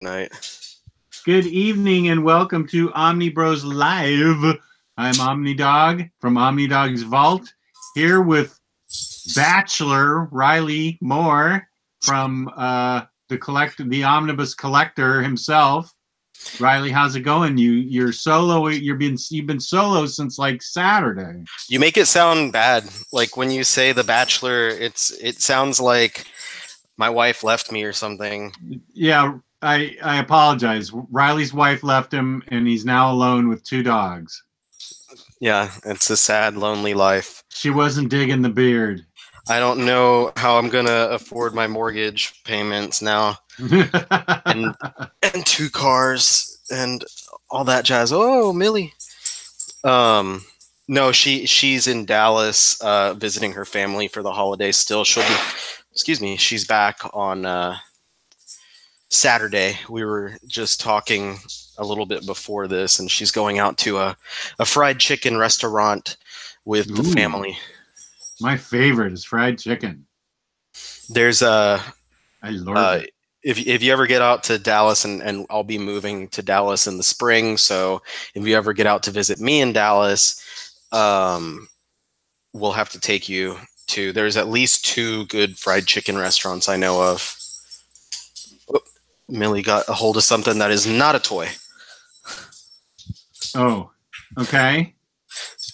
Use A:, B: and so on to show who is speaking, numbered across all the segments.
A: night.
B: Good evening and welcome to Omnibroslive. I'm Omnidog from Omnidog's Vault, here with Bachelor Ryley Moore from the Omnibus Collector himself. Ryley, how's it going? You're solo. You've been solo since like Saturday.
A: You make it sound bad. Like when you say The Bachelor, it sounds like my wife left me or something.
B: Yeah, I apologize. Riley's wife left him, and he's now alone with 2 dogs.
A: Yeah, it's a sad, lonely life.
B: She wasn't digging the beard.
A: I don't know how I'm gonna afford my mortgage payments now, and 2 cars and all that jazz. Oh, Millie. No, she's in Dallas visiting her family for the holidays still. She'll be, excuse me, she's back on Saturday. We were just talking a little bit before this, and she's going out to a fried chicken restaurant with the family.
B: My favorite is fried chicken.
A: There's
B: I love it.
A: If you ever get out to Dallas, and I'll be moving to Dallas in the spring, so if you ever get out to visit me in Dallas, we'll have to take you to, there's at least 2 good fried chicken restaurants I know of. Oh, Millie got a hold of something that is not a toy.
B: Oh, okay.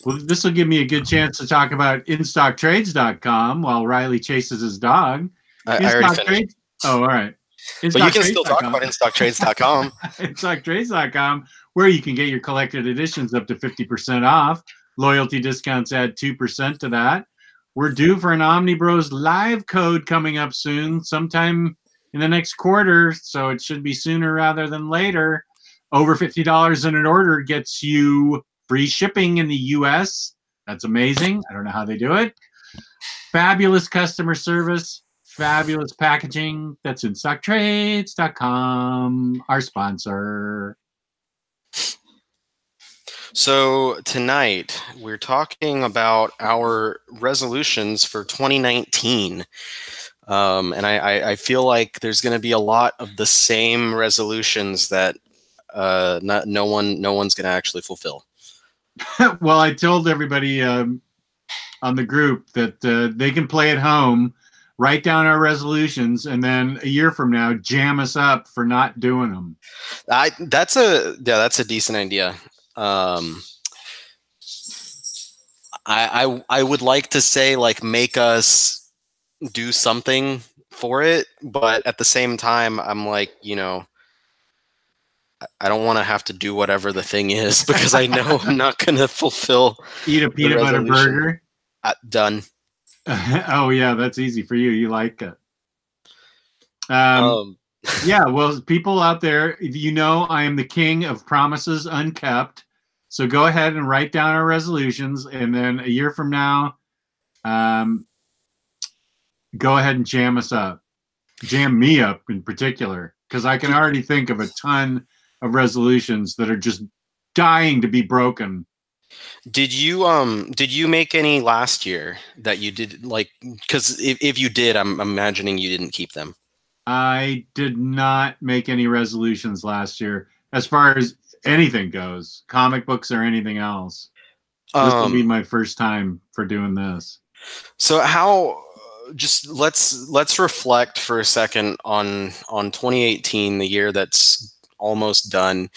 B: Well, this will give me a good chance to talk about InStockTrades.com while Ryley chases his dog.
A: I already finished.
B: Oh, all right.
A: But you can still talk about InStockTrades.com.
B: InStockTrades.com, where you can get your collected editions up to 50% off. Loyalty discounts add 2% to that. We're due for an Omnibros live code coming up soon, sometime in the next quarter, so it should be sooner rather than later. Over $50 in an order gets you free shipping in the US. That's amazing. I don't know how they do it. Fabulous customer service, fabulous packaging. That's InStockTrades.com, our sponsor.
A: So tonight we're talking about our resolutions for 2019. And I feel like there's going to be a lot of the same resolutions that no one's going to actually fulfill.
B: Well, I told everybody on the group that they can play at home, write down our resolutions, and then a year from now jam us up for not doing them.
A: That's a decent idea. I would like to say, like, make us do something for it, but at the same time, I'm like, I don't want to have to do whatever the thing is because I know I'm not going to fulfill.
B: Eat a peanut butter burger.
A: Done.
B: Oh yeah, that's easy for you. You like it. Yeah, well, people out there, I am the king of promises unkept. So go ahead and write down our resolutions, and then a year from now, go ahead and jam us up. Jam me up in particular, because I can already think of a ton of resolutions that are just dying to be broken.
A: Did you make any last year that you did, like, because if you did, I'm imagining you didn't keep them.
B: I did not make any resolutions last year as far as anything goes, comic books or anything else. This will be my first time for doing this. So
A: let's reflect for a second on 2018, the year that's almost done.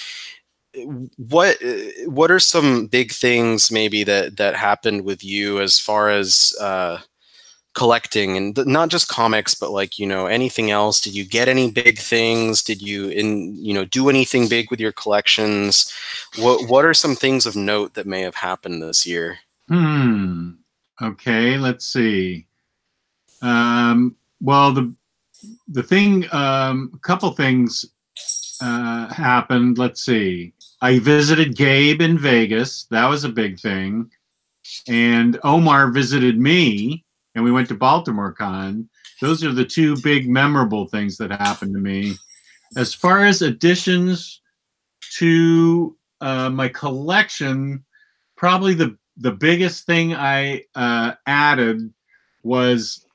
A: What are some big things maybe that happened with you as far as collecting, and not just comics, but like, anything else? Did you get any big things? Did you do anything big with your collections? What are some things of note that may have happened this year?
B: Okay, let's see. Well, the thing, a couple things happened. Let's see. I visited Gabe in Vegas. That was a big thing. And Omar visited me, and we went to Baltimore Con. Those are the 2 big memorable things that happened to me. As far as additions to my collection, probably the biggest thing I added was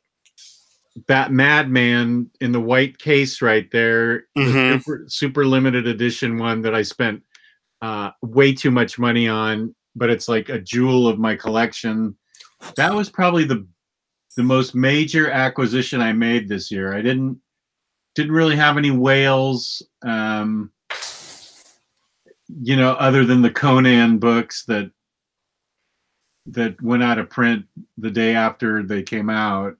B: that Madman in the white case right there, the
A: Mm-hmm.
B: super limited edition one that I spent way too much money on, but it's like a jewel of my collection. That was probably the most major acquisition I made this year. I didn't really have any whales, you know, other than the Conan books that went out of print the day after they came out,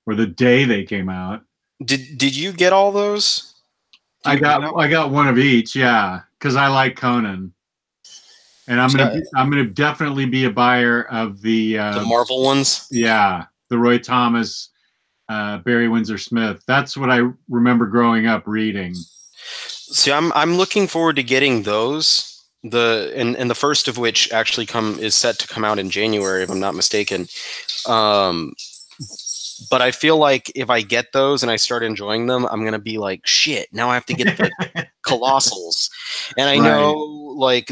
B: or the day they came out.
A: Did you get all those?
B: I got one of each, yeah, because I like Conan, and I'm gonna definitely be a buyer of the
A: Marvel ones.
B: yeah, the Roy Thomas, Barry Windsor Smith. That's what I remember growing up reading.
A: See, I'm looking forward to getting those. And the first of which actually is set to come out in January, if I'm not mistaken. But I feel like if I get those and I start enjoying them, I'm gonna be like, shit. Now I have to get the Colossals, and I know like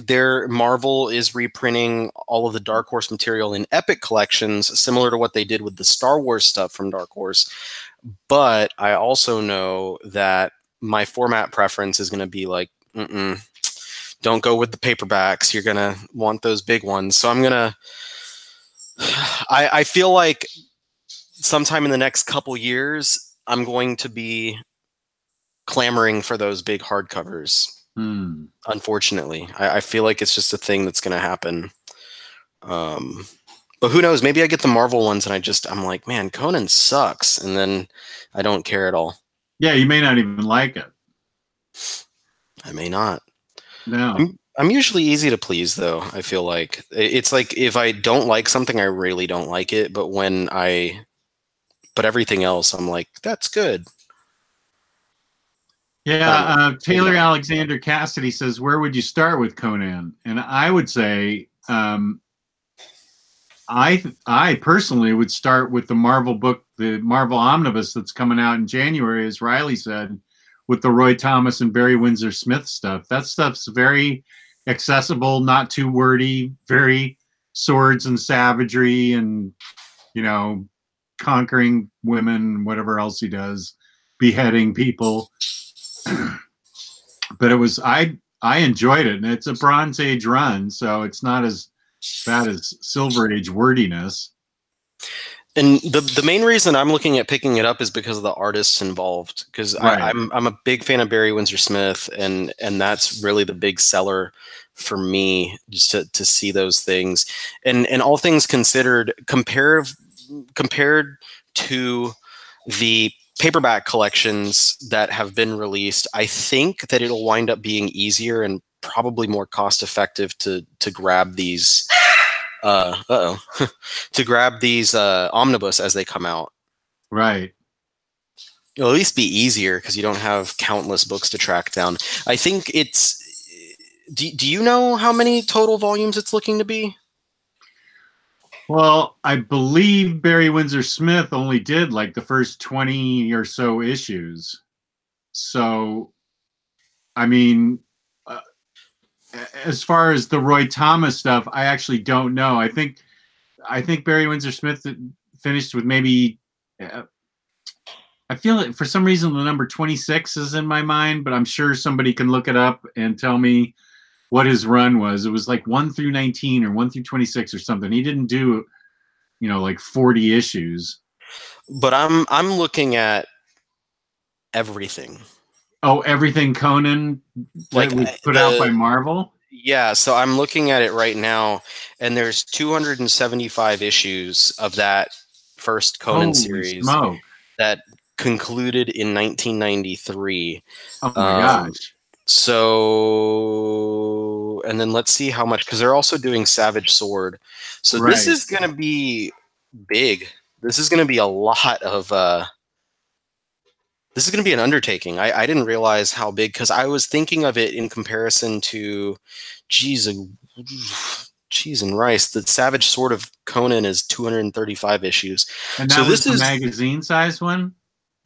A: Marvel is reprinting all of the Dark Horse material in Epic collections, similar to what they did with the Star Wars stuff from Dark Horse. But I also know that my format preference is gonna be like, don't go with the paperbacks. You're gonna want those big ones. So I'm gonna. I feel like sometime in the next couple years, I'm going to be clamoring for those big hardcovers. Unfortunately, I feel like it's just a thing that's going to happen. But who knows? Maybe I get the Marvel ones and I'm like, man, Conan sucks. And then I don't care at all.
B: Yeah, you may not even like it.
A: I may not.
B: No.
A: I'm usually easy to please, though. I feel like it's like if I don't like something, I really don't like it. But everything else, I'm like, that's good.
B: Yeah, Taylor Alexander Cassidy says, where would you start with Conan? And I would say, I personally would start with the Marvel book, the Marvel Omnibus that's coming out in January, as Ryley said, with the Roy Thomas and Barry Windsor Smith stuff. That stuff's very accessible, not too wordy, very swords and savagery and, you know, conquering women, whatever else he does, beheading people. But it was, I enjoyed it, and it's a Bronze Age run, so it's not as bad as Silver Age wordiness.
A: And the main reason I'm looking at picking it up is because of the artists involved. Because I'm a big fan of Barry Windsor Smith, and that's really the big seller for me, just to see those things. And all things considered, compared to the paperback collections that have been released, I think that it'll wind up being easier and probably more cost effective to grab these. To grab these omnibus as they come out.
B: Right.
A: It'll at least be easier because you don't have countless books to track down. I think it's. Do you know how many total volumes it's looking to be?
B: Well, I believe Barry Windsor Smith only did like the first 20 or so issues. So, I mean, as far as the Roy Thomas stuff, I actually don't know. I think Barry Windsor Smith finished with maybe. I feel like for some reason the number 26 is in my mind, but I'm sure somebody can look it up and tell me what his run was. It was like 1 through 19 or 1 through 26 or something. He didn't do, you know, like 40 issues.
A: But I'm looking at everything.
B: Oh, everything Conan that was put out by Marvel?
A: Yeah, so I'm looking at it right now, and there's 275 issues of that first Conan series that concluded in 1993.
B: Oh my gosh.
A: So, and then let's see how much, because they're also doing Savage Sword. So this is going to be big. This is going to be a lot of... this is going to be an undertaking. I didn't realize how big, because I was thinking of it in comparison to, cheese and rice. The Savage Sword of Conan is 235 issues.
B: And that was the magazine-sized one?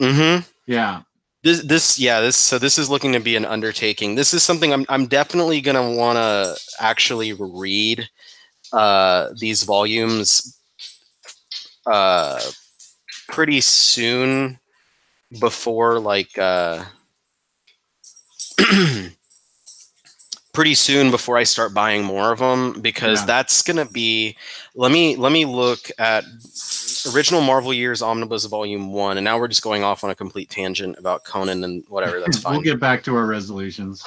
A: Mm-hmm.
B: Yeah.
A: This is looking to be an undertaking. This is something I'm definitely going to want to actually read these volumes pretty soon. before like pretty soon before I start buying more of them, because that's gonna be. Let me look at original Marvel Years Omnibus Volume 1, and now we're just going off on a complete tangent about Conan and whatever. That's fine.
B: We'll get back to our resolutions.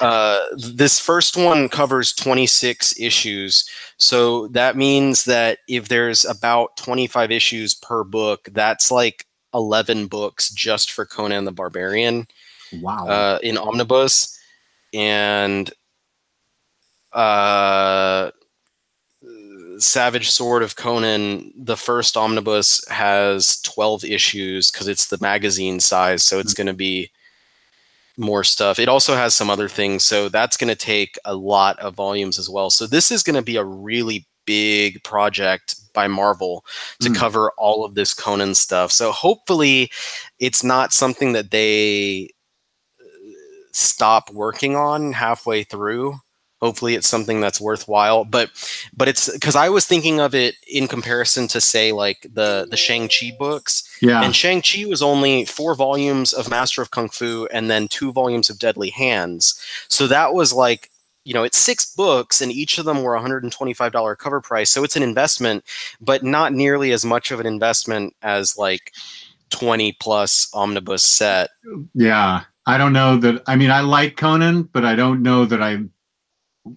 A: This first one covers 26 issues, so that means that if there's about 25 issues per book, that's like 11 books just for Conan the Barbarian.
B: Wow.
A: In Omnibus, and Savage Sword of Conan, the first omnibus, has 12 issues because it's the magazine size, so it's going to be more stuff. It also has some other things, so that's going to take a lot of volumes as well. So this is going to be a really big project by Marvel to cover all of this Conan stuff. So hopefully it's not something that they stop working on halfway through. Hopefully it's something that's worthwhile, but it's because I was thinking of it in comparison to, say, like the Shang-Chi books.
B: Yeah.
A: And Shang-Chi was only 4 volumes of Master of Kung Fu and then 2 volumes of Deadly Hands. So that was like, you know, it's 6 books and each of them were $125 cover price. So it's an investment, but not nearly as much of an investment as like 20 plus omnibus set.
B: Yeah. I don't know that. I mean, I like Conan, but I don't know that I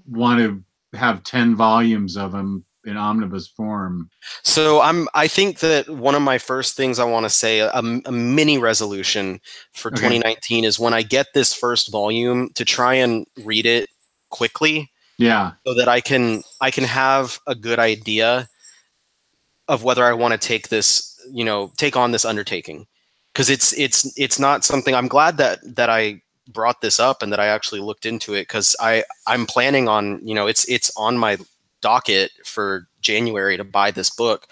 B: want to have 10 volumes of them in omnibus form.
A: So I think that one of my first things I want to say, a mini resolution for 2019, is when I get this first volume to try and read it quickly.
B: Yeah.
A: So that I can have a good idea of whether I want to take this, you know, take on this undertaking. Because it's not something. I'm glad that I brought this up and that I actually looked into it, because I'm planning on, you know, it's on my docket for January to buy this book.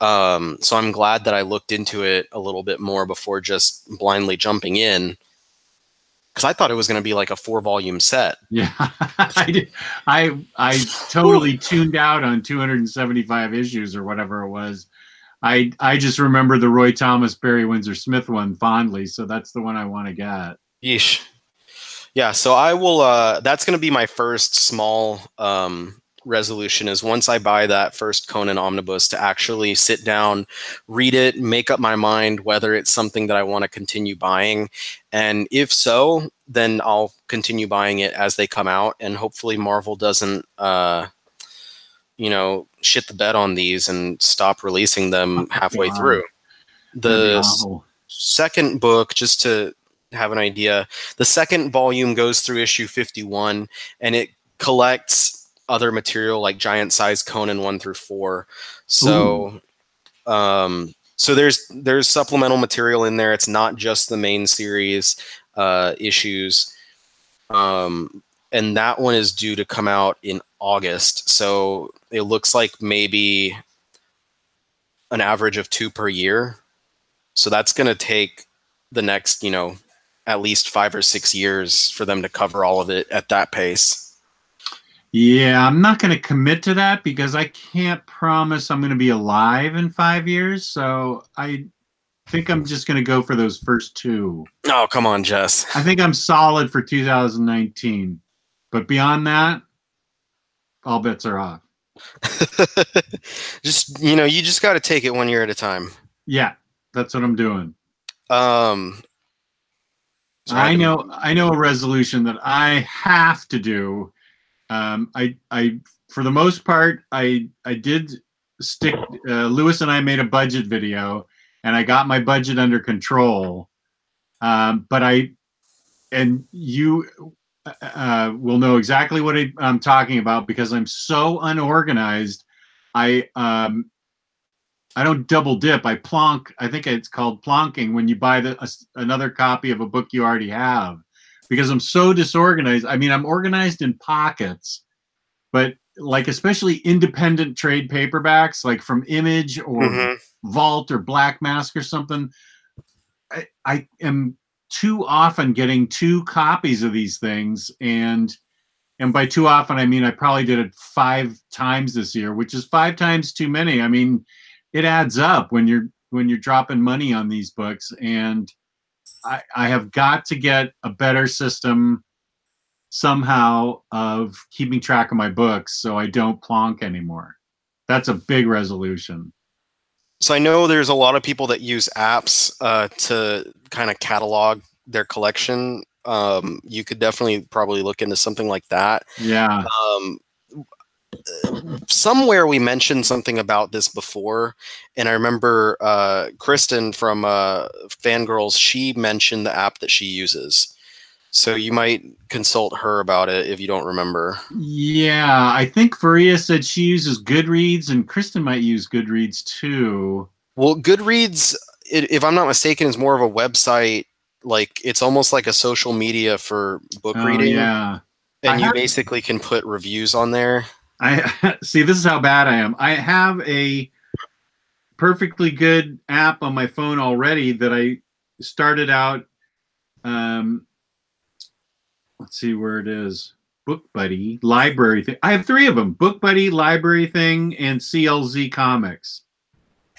A: So I'm glad that I looked into it a little bit more before just blindly jumping in, because I thought it was going to be like a 4-volume set.
B: Yeah. I totally tuned out on 275 issues or whatever it was. I just remember the Roy Thomas Barry Windsor Smith one fondly, so that's the one I want to get.
A: Yeesh. Yeah, so I will that's going to be my first small resolution, is once I buy that first Conan omnibus, to actually sit down, read it, make up my mind whether it's something that I want to continue buying, and if so, then I'll continue buying it as they come out, and hopefully Marvel doesn't you know, shit the bed on these and stop releasing them halfway through. The second book, just to have an idea, the second volume goes through issue 51, and it collects other material like giant size Conan 1 through 4. So so there's supplemental material in there. It's not just the main series issues. And that one is due to come out in August. So it looks like maybe an average of 2 per year. So that's going to take the next, you know, at least 5 or 6 years for them to cover all of it at that pace.
B: Yeah, I'm not going to commit to that because I can't promise I'm going to be alive in 5 years. So I think I'm just going to go for those first 2.
A: Oh, come on, Jess.
B: I think I'm solid for 2019. But beyond that, all bets are off.
A: Just, you know, you just got to take it 1 year at a time.
B: Yeah, that's what I'm doing. I know a resolution that I have to do. I for the most part, I did stick. Lewis and I made a budget video, and I got my budget under control. But you will know exactly what I'm talking about because I'm so unorganized. I don't double dip. I plonk. I think it's called plonking when you buy another copy of a book you already have, because I'm so disorganized. I mean, I'm organized in pockets, but like especially independent trade paperbacks, like from Image or Vault or Black Mask or something, I am too often getting 2 copies of these things, and by too often I mean I probably did it 5 times this year, which is 5 times too many. I mean, it adds up when you're dropping money on these books, and I have got to get a better system somehow of keeping track of my books so I don't plonk anymore. That's a big resolution.
A: So I know there's a lot of people that use apps to kind of catalog their collection. You could definitely probably look into something like that.
B: Yeah.
A: Somewhere we mentioned something about this before, and I remember Kristan from Fangirlz, she mentioned the app that she uses. So you might consult her about it if you don't remember.
B: Yeah, I think Fariha said she uses Goodreads, and Kristan might use Goodreads too.
A: Well, Goodreads, if I'm not mistaken, is more of a website. Like it's almost like a social media for book reading.
B: Yeah.
A: And you basically can put reviews on there.
B: I see. This is how bad I am. I have a perfectly good app on my phone already that I started out. Let's see where it is. Book Buddy, Library Thing. I have 3 of them: Book Buddy, Library Thing, and CLZ Comics.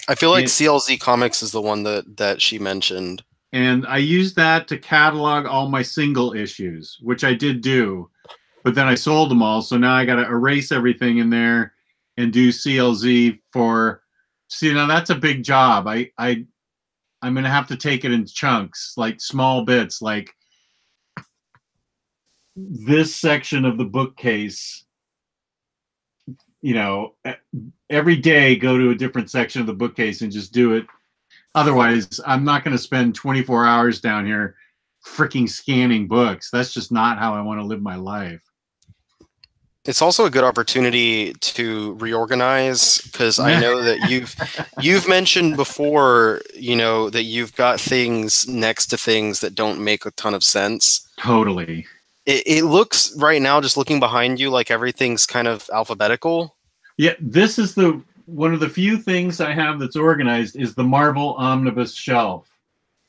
A: I feel like CLZ Comics is the one that she mentioned.
B: And I used that to catalog all my single issues, which I did do. But then I sold them all, so now I got to erase everything in there and do CLZ for. See, now that's a big job. I'm going to have to take it in chunks, like small bits, like this section of the bookcase. You know, every day go to a different section of the bookcase and just do it. Otherwise, I'm not going to spend 24 hours down here freaking scanning books. That's just not how I want to live my life.
A: It's also a good opportunity to reorganize, because I know that you've mentioned before, you know, that you've got things next to things that don't make a ton of sense.
B: Totally.
A: It looks right now, just looking behind you, like everything's kind of alphabetical.
B: Yeah, this is one of the few things I have that's organized is the Marvel Omnibus shelf.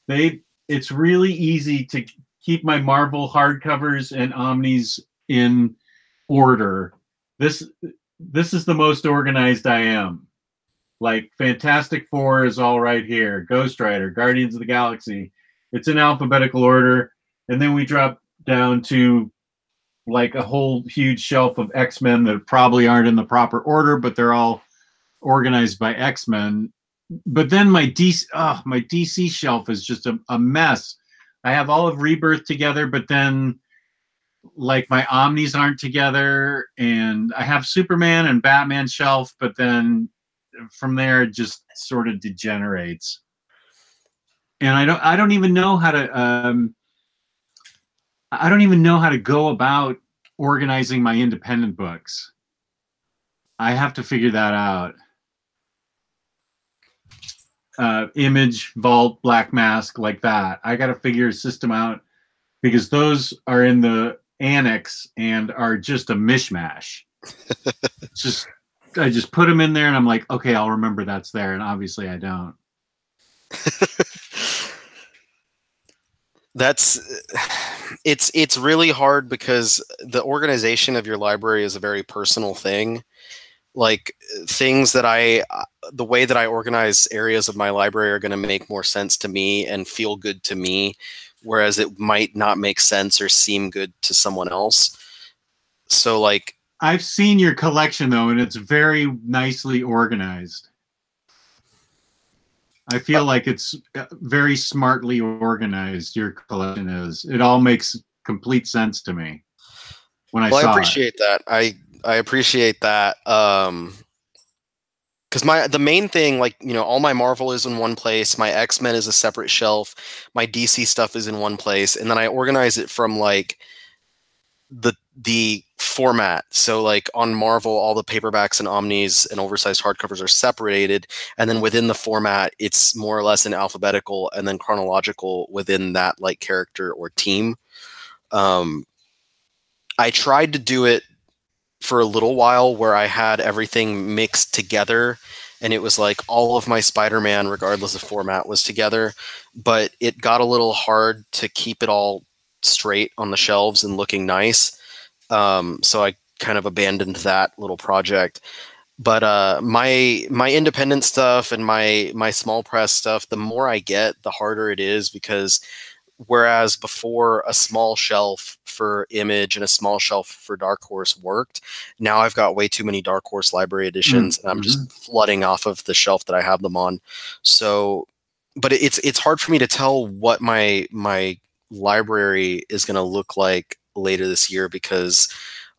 B: It's really easy to keep my Marvel hardcovers and Omnis in order. This is the most organized I am. Like Fantastic Four is all right here. Ghost Rider, Guardians of the Galaxy. It's in alphabetical order. And then we drop down to like a whole huge shelf of X-Men that probably aren't in the proper order, but they're all organized by X-Men. But then my DC shelf is just a mess. I have all of Rebirth together, but then like my Omnis aren't together, and I have Superman and Batman shelf, but then from there it just sort of degenerates. And I don't even know how to I don't even know how to go about organizing my independent books. I have to figure that out. Image, Vault, Black Mask, like that. I got to figure a system out, because those are in the annex and are just a mishmash. I just put them in there and I'm like, okay, I'll remember that's there. And obviously I don't.
A: It's really hard, because the organization of your library is a very personal thing. Like things that the way that I organize areas of my library are going to make more sense to me and feel good to me, whereas it might not make sense or seem good to someone else. So like,
B: I've seen your collection though, and it's very nicely organized. I feel like it's very smartly organized. Your collection is. It all makes complete sense to me when I saw it.
A: I appreciate that. I appreciate that. Because the main thing, like, you know, all my Marvel is in one place. My X-Men is a separate shelf. My DC stuff is in one place, and then I organize it from like the format. So like on Marvel, all the paperbacks and omnis and oversized hardcovers are separated, and then within the format, it's more or less in alphabetical and then chronological within that like character or team. I tried to do it for a little while where I had everything mixed together, and it was like all of my Spider-Man, regardless of format, was together, but it got a little hard to keep it all straight on the shelves and looking nice. So I kind of abandoned that little project. But my independent stuff and my small press stuff, the more I get, the harder it is, because whereas before a small shelf for Image and a small shelf for Dark Horse worked, now I've got way too many Dark Horse library editions, and I'm just flooding off of the shelf that I have them on. So, but it's hard for me to tell what my library is going to look like later this year, because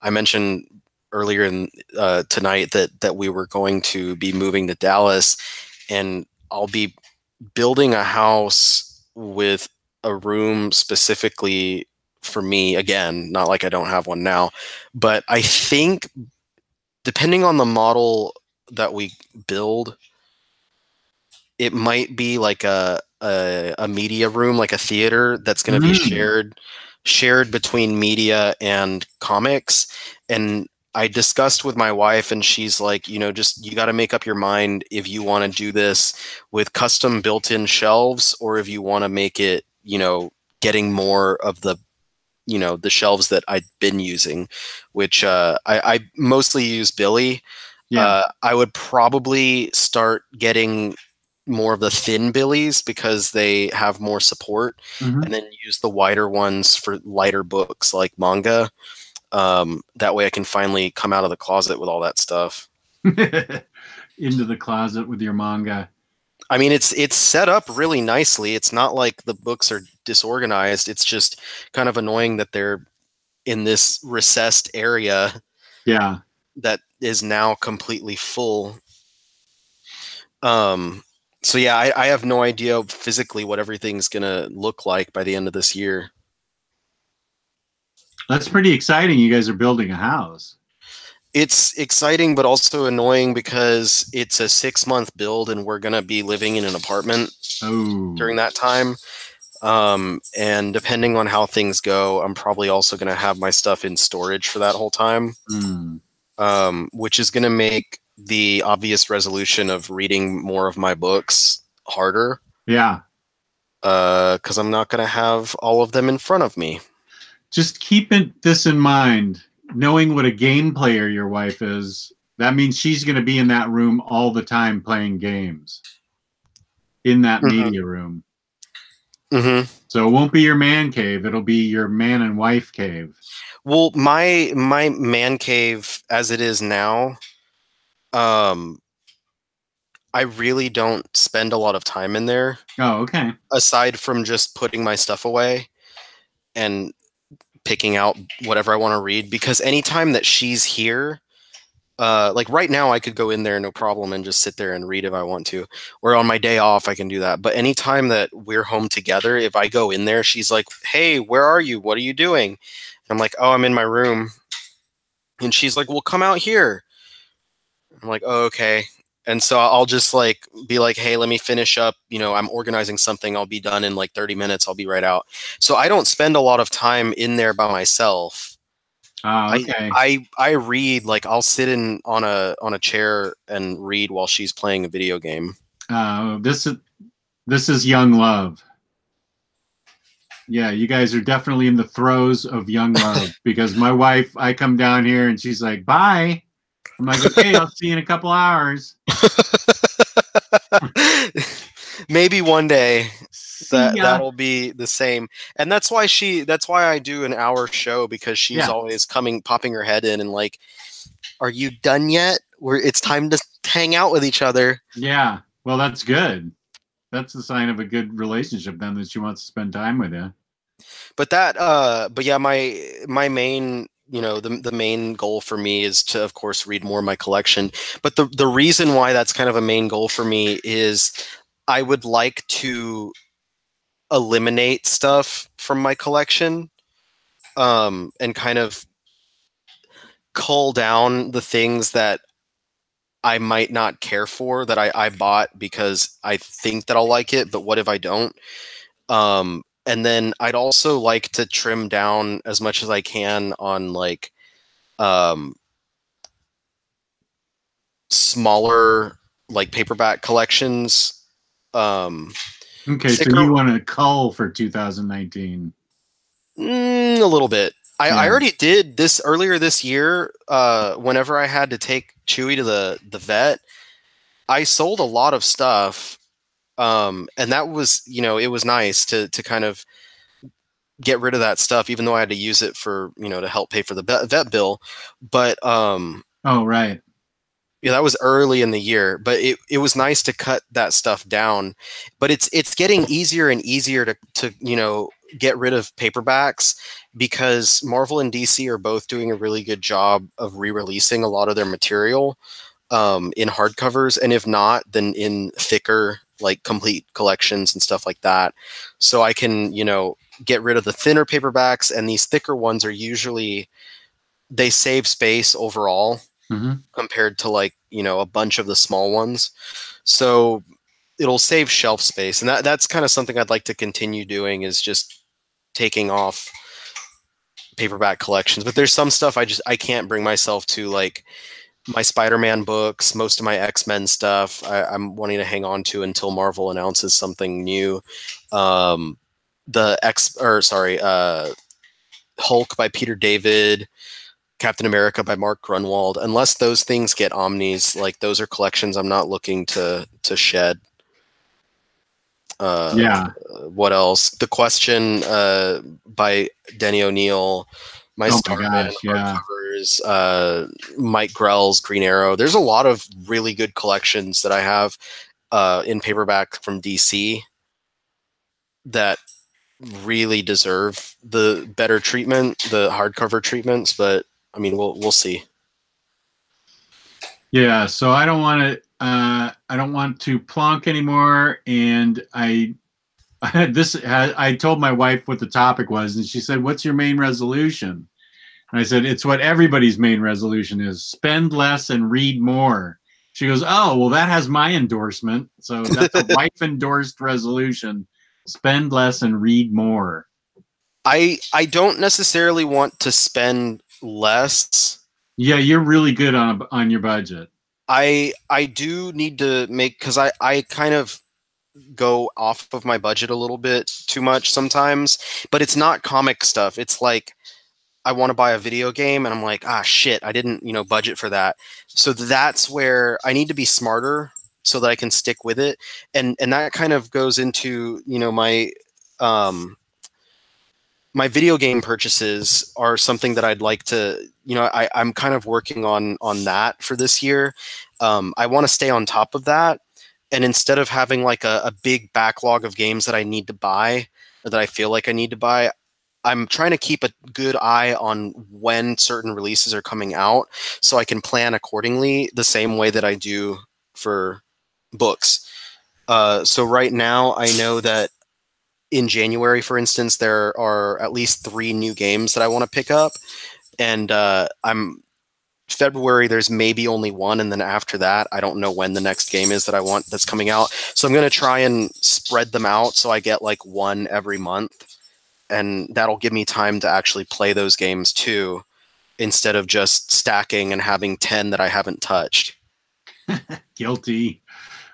A: I mentioned earlier in tonight that we were going to be moving to Dallas, and I'll be building a house with a room specifically for me. Again, not like I don't have one now, but I think depending on the model that we build, it might be like a media room, like a theater that's going to be shared between media and comics. And I discussed with my wife, and she's like, just you got to make up your mind if you want to do this with custom built-in shelves, or if you want to make it, getting more of the the shelves that I've been using, which I mostly use Billy.
B: Yeah.
A: I would probably start getting more of the thin Billies because they have more support, and then use the wider ones for lighter books like manga. That way I can finally come out of the closet with all that stuff.
B: Into the closet with your manga.
A: I mean, it's set up really nicely. It's not like the books are disorganized. It's just kind of annoying that they're in this recessed area.
B: Yeah.
A: That is now completely full. So yeah, I have no idea physically what everything's gonna look like by the end of this year.
B: That's pretty exciting. You guys are building a house.
A: It's exciting, but also annoying because it's a 6-month build, and we're gonna be living in an apartment during that time. And depending on how things go, I'm probably also gonna have my stuff in storage for that whole time, which is gonna make the obvious resolution of reading more of my books harder.
B: Yeah.
A: Because I'm not gonna have all of them in front of me.
B: Just keep this in mind. Knowing what a game player your wife is, that means she's going to be in that room all the time playing games. In that media room. So it won't be your man cave. It'll be your man and wife cave.
A: Well, my man cave as it is now, I really don't spend a lot of time in there.
B: Oh, okay.
A: Aside from just putting my stuff away and picking out whatever I want to read, because anytime that she's here, like right now I could go in there no problem and just sit there and read if I want to, or on my day off I can do that. But anytime that we're home together, if I go in there, she's like, hey, where are you? What are you doing? And I'm like, oh, I'm in my room. And she's like, well, come out here. I'm like, oh, okay. And so I'll just like be like, hey, let me finish up. I'm organizing something. I'll be done in like 30 minutes. I'll be right out. So I don't spend a lot of time in there by myself.
B: Okay.
A: I read, like I'll sit on a chair and read while she's playing a video game.
B: This is young love. Yeah, you guys are definitely in the throes of young love, because my wife, I come down here and she's like, bye. I'm like, okay, I'll see you in a couple hours.
A: Maybe one day that'll be the same. And that's why I do an hour show, because she's always popping her head in and like, are you done yet? It's time to hang out with each other.
B: Yeah. Well, that's good. That's the sign of a good relationship then, that she wants to spend time with you.
A: But yeah, my main, the main goal for me is to, of course, read more of my collection. But the reason why that's kind of a main goal for me is I would like to eliminate stuff from my collection, and kind of cull down the things that I might not care for, that I bought because I think that I'll like it, but what if I don't? And then I'd also like to trim down as much as I can on like smaller like paperback collections.
B: Okay, so you want to cull for 2019?
A: A little bit. I already did this earlier this year. Whenever I had to take Chewy to the vet, I sold a lot of stuff. And that was, it was nice to kind of get rid of that stuff, even though I had to use it for, to help pay for the vet bill. But
B: Oh, right.
A: yeah, that was early in the year, but it was nice to cut that stuff down. But it's getting easier and easier to get rid of paperbacks, because Marvel and DC are both doing a really good job of re-releasing a lot of their material in hardcovers, and if not, then in thicker, like complete collections and stuff like that. So I can get rid of the thinner paperbacks, and these thicker ones are usually, they save space overall compared to like a bunch of the small ones. So it'll save shelf space, and that's kind of something I'd like to continue doing, is just taking off paperback collections. But there's some stuff I can't bring myself to, like my Spider-Man books, most of my X-Men stuff. I'm wanting to hang on to until Marvel announces something new. Hulk by Peter David, Captain America by Mark Grunwald. Unless those things get omnis, like those are collections I'm not looking to shed.
B: Yeah.
A: What else? The Question by Denny O'Neil, my Starman hardcovers, Mike Grell's Green Arrow. There's a lot of really good collections that I have in paperback from DC that really deserve the better treatment, the hardcover treatments. But I mean, we'll see.
B: Yeah, so I don't want to plonk anymore, and I told my wife what the topic was, and she said, "What's your main resolution?" And I said, "It's what everybody's main resolution is: spend less and read more." She goes, "Oh, well, that has my endorsement." So that's a wife-endorsed resolution: spend less and read more.
A: I don't necessarily want to spend less.
B: Yeah, you're really good on your budget.
A: I do need to make, because I kind of go off of my budget a little bit too much sometimes, but it's not comic stuff. It's like I want to buy a video game and I'm like, shit, I didn't, budget for that. So that's where I need to be smarter so that I can stick with it. And that kind of goes into, my video game purchases are something that I'd like to, I'm kind of working on that for this year. I want to stay on top of that. And instead of having like a big backlog of games that I need to buy, or that I feel like I need to buy, I'm trying to keep a good eye on when certain releases are coming out so I can plan accordingly, the same way that I do for books. So right now I know that in January, for instance, there are at least 3 new games that I want to pick up. And February, there's maybe only 1, and then after that, I don't know when the next game is that I want that's coming out. So I'm going to try and spread them out so I get like 1 every month, and that'll give me time to actually play those games too, instead of just stacking and having 10 that I haven't touched.
B: Guilty.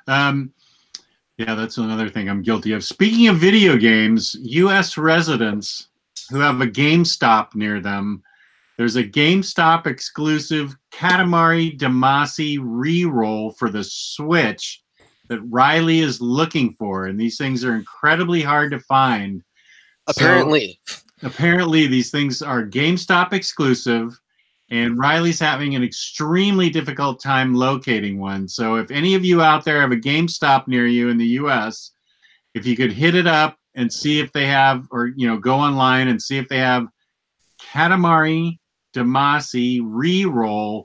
B: Yeah, that's another thing I'm guilty of. Speaking of video games, U.S. residents who have a GameStop near them, there's a GameStop exclusive Katamari Damacy reroll for the Switch that Ryley is looking for, and these things are incredibly hard to find.
A: Apparently.
B: So, apparently these things are GameStop exclusive, and Ryley's having an extremely difficult time locating one. So if any of you out there have a GameStop near you in the U.S., if you could hit it up and see if they have, or go online and see if they have Katamari Damacy reroll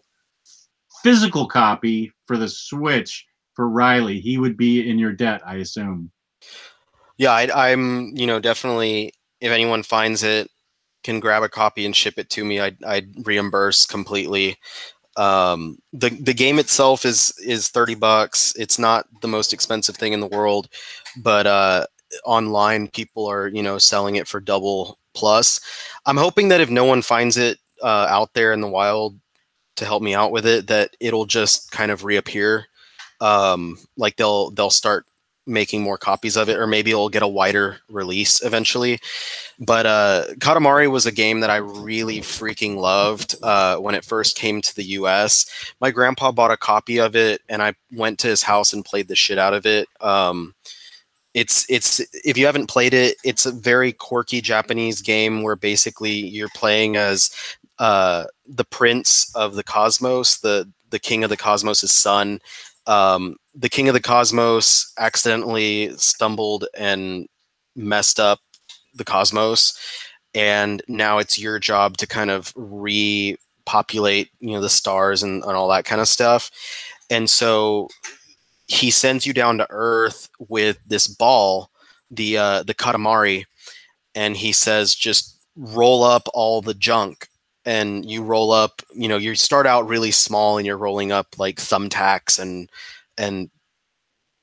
B: physical copy for the Switch for Ryley, he would be in your debt, I assume.
A: Yeah, I'm definitely, if anyone finds it, can grab a copy and ship it to me, I'd reimburse completely. The game itself is $30. It's not the most expensive thing in the world, but online people are selling it for double plus. I'm hoping that if no one finds it out there in the wild to help me out with it, that it'll just kind of reappear. Like they'll start making more copies of it, or maybe it'll get a wider release eventually. But Katamari was a game that I really freaking loved when it first came to the US. My grandpa bought a copy of it, and I went to his house and played the shit out of it. It's if you haven't played it, it's a very quirky Japanese game where basically you're playing as the prince of the cosmos, the king of the cosmos' son. The king of the cosmos accidentally stumbled and messed up the cosmos, and now it's your job to kind of repopulate, the stars and all that kind of stuff. And so he sends you down to Earth with this ball, the Katamari, and he says just roll up all the junk. And you roll up, you start out really small and you're rolling up like thumbtacks and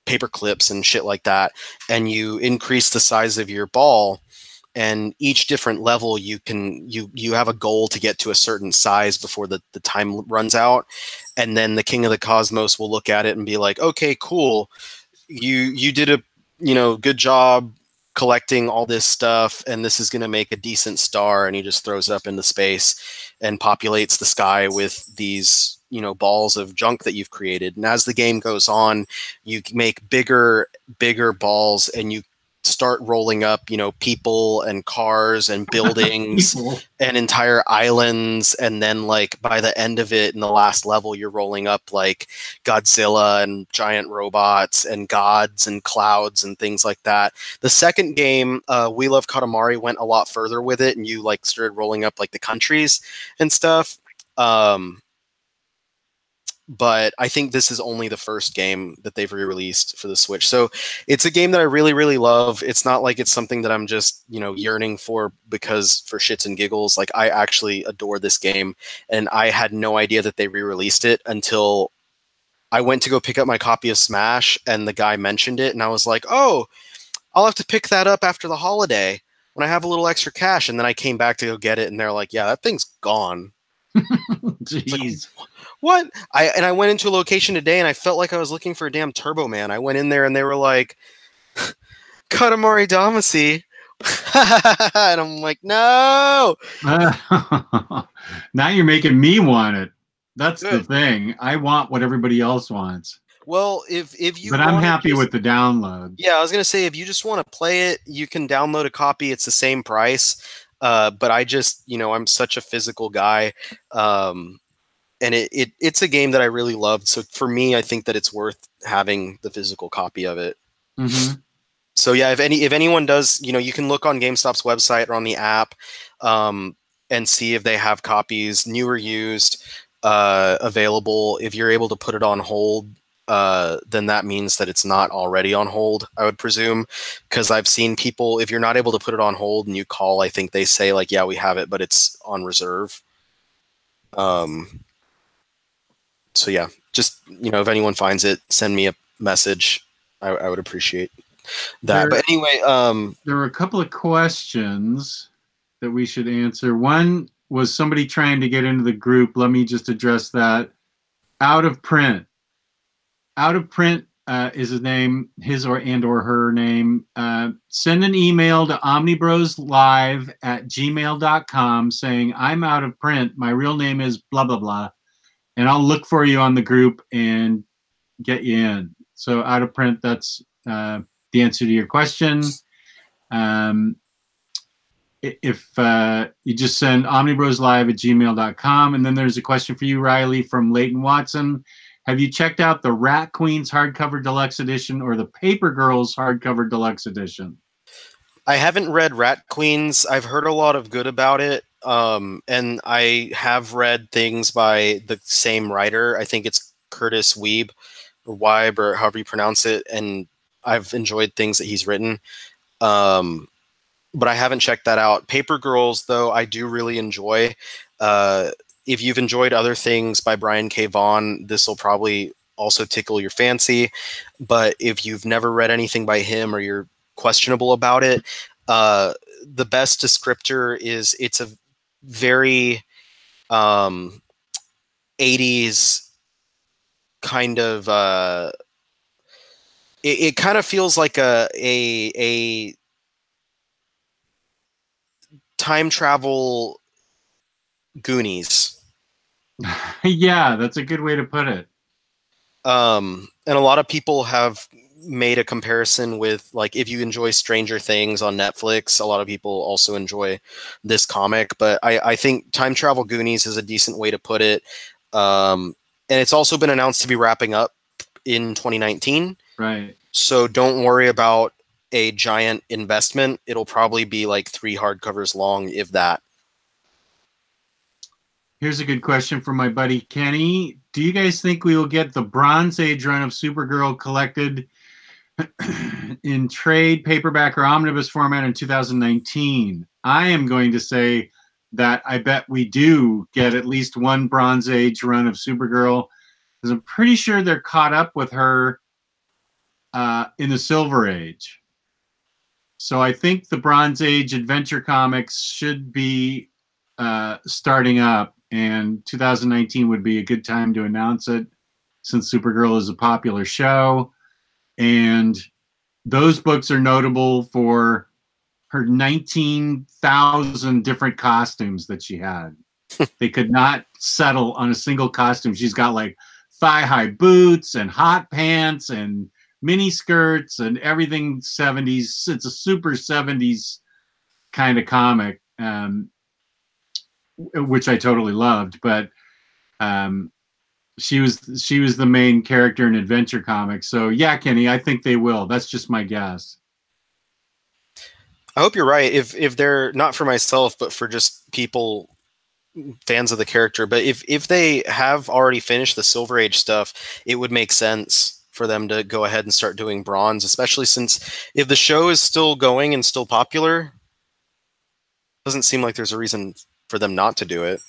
A: paper clips and shit like that, and you increase the size of your ball, and each different level you have a goal to get to a certain size before the time runs out, and then the king of the cosmos will look at it and be like, okay, cool, you did a good job collecting all this stuff, and this is going to make a decent star, and he just throws it up into space and populates the sky with these balls of junk that you've created. And as the game goes on, you make bigger balls, and you start rolling up people and cars and buildings and entire islands, and then like by the end of it, in the last level, you're rolling up like Godzilla and giant robots and gods and clouds and things like that. The second game, We Love Katamari, went a lot further with it, and you like started rolling up like the countries and stuff. But I think this is only the first game that they've re-released for the Switch. So it's a game that I really, really love. It's not like it's something that I'm just, yearning for because for shits and giggles. Like, I actually adore this game, and I had no idea that they re-released it until I went to go pick up my copy of Smash, and the guy mentioned it, and I was like, oh, I'll have to pick that up after the holiday when I have a little extra cash. And then I came back to go get it, and they're like, yeah, that thing's gone.
B: Jeez.
A: Like, what? I went into a location today, and I felt like I was looking for a damn Turbo Man. I went in there, and they were like, Katamari Damacy. And I'm like, no.
B: Now you're making me want it. That's the thing. I want what everybody else wants.
A: Well, if you
B: But I'm happy with the download.
A: Yeah, I was going to say, if you just want to play it, you can download a copy. It's the same price. But I just, I'm such a physical guy. And it's a game that I really loved. So for me, I think that it's worth having the physical copy of it.
B: Mm-hmm.
A: So yeah, if anyone does, you can look on GameStop's website or on the app, and see if they have copies, new or used, available. If you're able to put it on hold, then that means that it's not already on hold, I would presume, because I've seen people, if you're not able to put it on hold and you call, I think they say like, yeah, we have it, but it's on reserve. So yeah, just, if anyone finds it, send me a message. I would appreciate that. But anyway,
B: there were a couple of questions that we should answer. One was somebody trying to get into the group. Let me just address that. Out of Print. Out of Print is his name, his or her name. Send an email to omnibroslive@gmail.com saying, I'm out of print. My real name is blah, blah, blah. And I'll look for you on the group and get you in. So Out of Print, that's the answer to your question. If you just send omnibroslive@gmail.com. And then there's a question for you, Ryley, from Leighton Watson. Have you checked out the Rat Queens hardcover deluxe edition or the Paper Girls hardcover deluxe edition?
A: I haven't read Rat Queens. I've heard a lot of good about it. And I have read things by the same writer. I think it's Curtis Weeb or Weib, or however you pronounce it. And I've enjoyed things that he's written. But I haven't checked that out. Paper Girls, though, I do really enjoy. If you've enjoyed other things by Brian K. Vaughan, this will probably also tickle your fancy. But if you've never read anything by him, or you're questionable about it, the best descriptor is it's a very 80s kind of it kind of feels like a time travel Goonies.
B: Yeah, that's a good way to put it.
A: And a lot of people have made a comparison with, like, if you enjoy Stranger Things on Netflix, a lot of people also enjoy this comic. But I think Time Travel Goonies is a decent way to put it. And it's also been announced to be wrapping up in 2019.
B: Right.
A: So don't worry about a giant investment. It'll probably be like 3 hardcovers long, if that.
B: Here's a good question from my buddy Kenny. Do you guys think we will get the Bronze Age run of Supergirl collected in trade, paperback, or omnibus format in 2019? I am going to say that I bet we do get at least one Bronze Age run of Supergirl, because I'm pretty sure they're caught up with her in the Silver Age. So I think the Bronze Age adventure comics should be starting up, and 2019 would be a good time to announce it, since Supergirl is a popular show. And those books are notable for her 19,000 different costumes that she had. They could not settle on a single costume. She's got like thigh-high boots and hot pants and mini skirts and everything 70s. It's a super 70s kind of comic, which I totally loved. But she was the main character in adventure comics. So yeah, Kenny, I think they will. That's just my guess.
A: I hope you're right. If they're not for myself, but for just people, fans of the character. But if they have already finished the Silver Age stuff, it would make sense for them to go ahead and start doing Bronze, especially since if the show is still going and still popular, doesn't seem like there's a reason for them not to do it.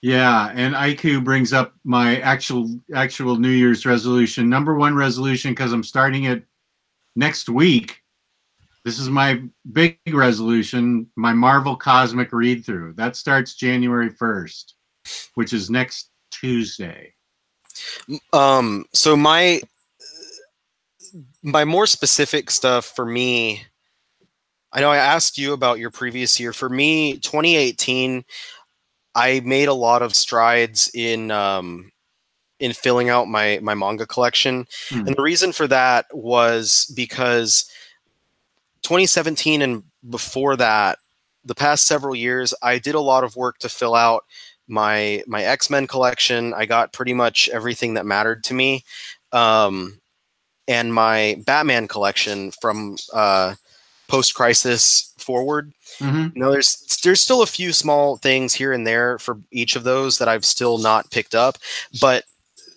B: Yeah, and Aiku brings up my actual New Year's resolution. Number 1 resolution, because I'm starting it next week. This is my big resolution, my Marvel Cosmic read-through. That starts January 1st, which is next Tuesday.
A: So my more specific stuff for me, I know I asked you about your previous year. For me, 2018, I made a lot of strides in filling out my manga collection. And the reason for that was because 2017 and before that, the past several years, I did a lot of work to fill out my X-Men collection. I got pretty much everything that mattered to me. And my Batman collection from post-crisis forward.
B: Mm-hmm.
A: You know, there's still a few small things here and there for each of those that I've still not picked up, but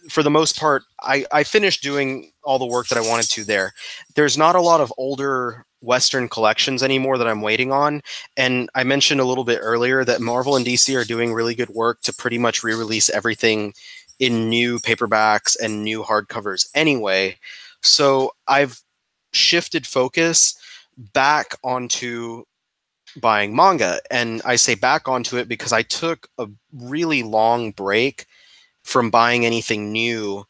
A: for the most part, I finished doing all the work that I wanted to there. There's not a lot of older Western collections anymore that I'm waiting on, and I mentioned a little bit earlier that Marvel and DC are doing really good work to pretty much re-release everything in new paperbacks and new hardcovers anyway. So I've shifted focus back onto buying manga, and I say back onto it because I took a really long break from buying anything new,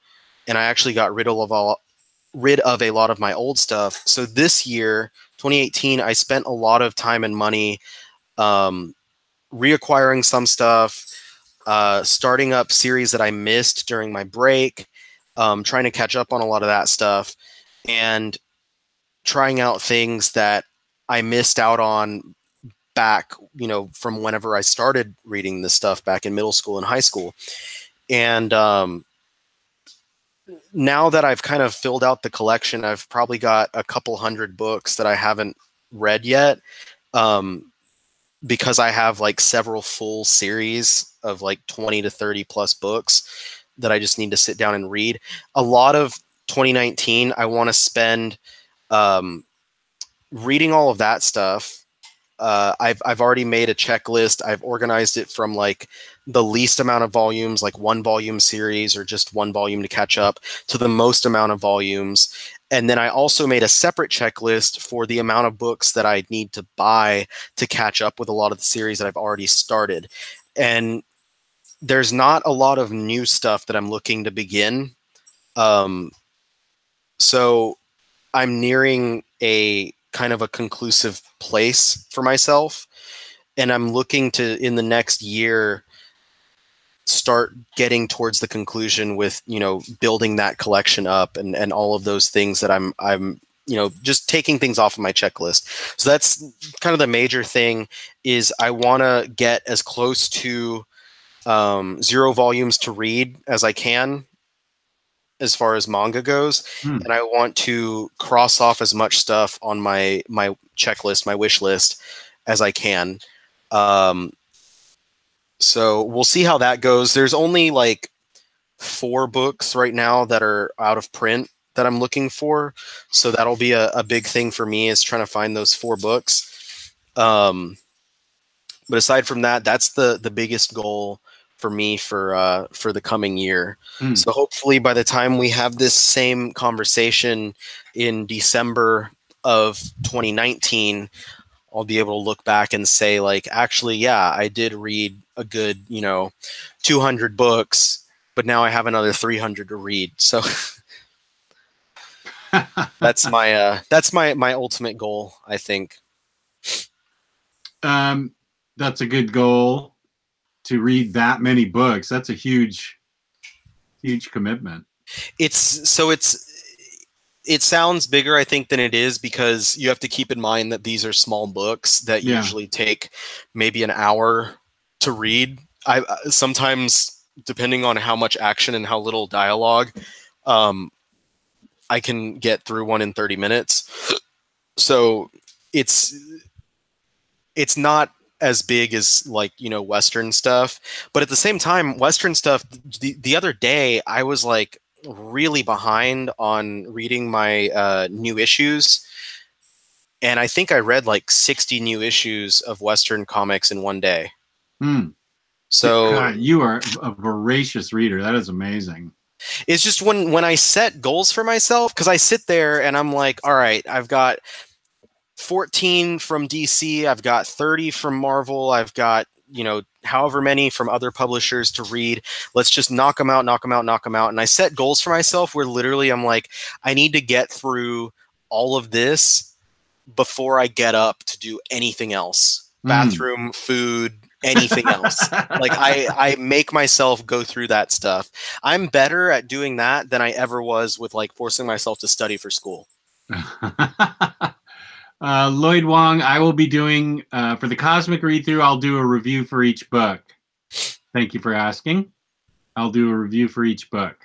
A: and I actually got rid of a lot of my old stuff. So this year, 2018, I spent a lot of time and money reacquiring some stuff, starting up series that I missed during my break, trying to catch up on a lot of that stuff, and trying out things that I missed out on back, you know, from whenever I started reading this stuff back in middle school and high school. And now that I've kind of filled out the collection, I've probably got a couple hundred books that I haven't read yet, because I have like several full series of like 20 to 30 plus books that I just need to sit down and read. A lot of 2019, I want to spend reading all of that stuff. I've already made a checklist. I've organized it from like the least amount of volumes, like 1 volume series or just 1 volume to catch up, to the most amount of volumes. And then I also made a separate checklist for the amount of books that I need to buy to catch up with a lot of the series that I've already started. And there's not a lot of new stuff that I'm looking to begin. So I'm nearing a kind of a conclusive place for myself. And I'm looking to, in the next year, start getting towards the conclusion with, you know, building that collection up and all of those things that I'm you know, just taking things off of my checklist. So that's kind of the major thing, is I want to get as close to 0 volumes to read as I can as far as manga goes. And I want to cross off as much stuff on my checklist, my wish list, as I can. So we'll see how that goes. There's only like 4 books right now that are out of print that I'm looking for. So that'll be a big thing for me, is trying to find those 4 books. But aside from that, that's the biggest goal for me for the coming year. So hopefully by the time we have this same conversation in December of 2019, I'll be able to look back and say, like, actually, yeah, I did read a good, you know, 200 books, but now I have another 300 to read. So that's my ultimate goal, I think.
B: That's a good goal, to read that many books. That's a huge commitment.
A: It sounds bigger, I think, than it is, because you have to keep in mind that these are small books that usually take maybe an hour to read. I sometimes, depending on how much action and how little dialogue, I can get through one in 30 minutes. So it's not as big as, like, you know, Western stuff. But at the same time, Western stuff, the other day, I was like really behind on reading my new issues. And I think I read like 60 new issues of Western comics in one day. So
B: God, you are a voracious reader. That is amazing.
A: It's just when I set goals for myself, because I sit there and I'm like, all right, I've got 14 from DC, I've got 30 from Marvel, I've got, you know, however many from other publishers to read. Let's just knock them out. And I set goals for myself where literally I'm like, I need to get through all of this before I get up to do anything else. Bathroom, food, anything else. Like I make myself go through that stuff. I'm better at doing that than I ever was with like forcing myself to study for school.
B: Lloyd Wong, I will be doing, for the Cosmic Read-Through, I'll do a review for each book. Thank you for asking. I'll do a review for each book.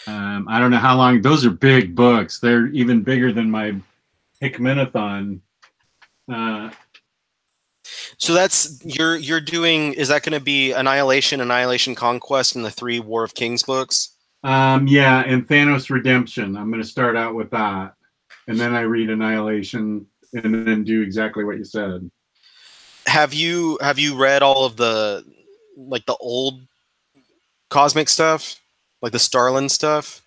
B: I don't know how long. Those are big books. They're even bigger than my Hickmanathon.
A: So that's you're doing. Is that going to be Annihilation, Conquest, and the 3 War of Kings books?
B: Yeah, and Thanos Redemption. I'm going to start out with that, and then I read Annihilation, and then do exactly what you said.
A: Have you read all of the, like, the old cosmic stuff, like the Starlin stuff?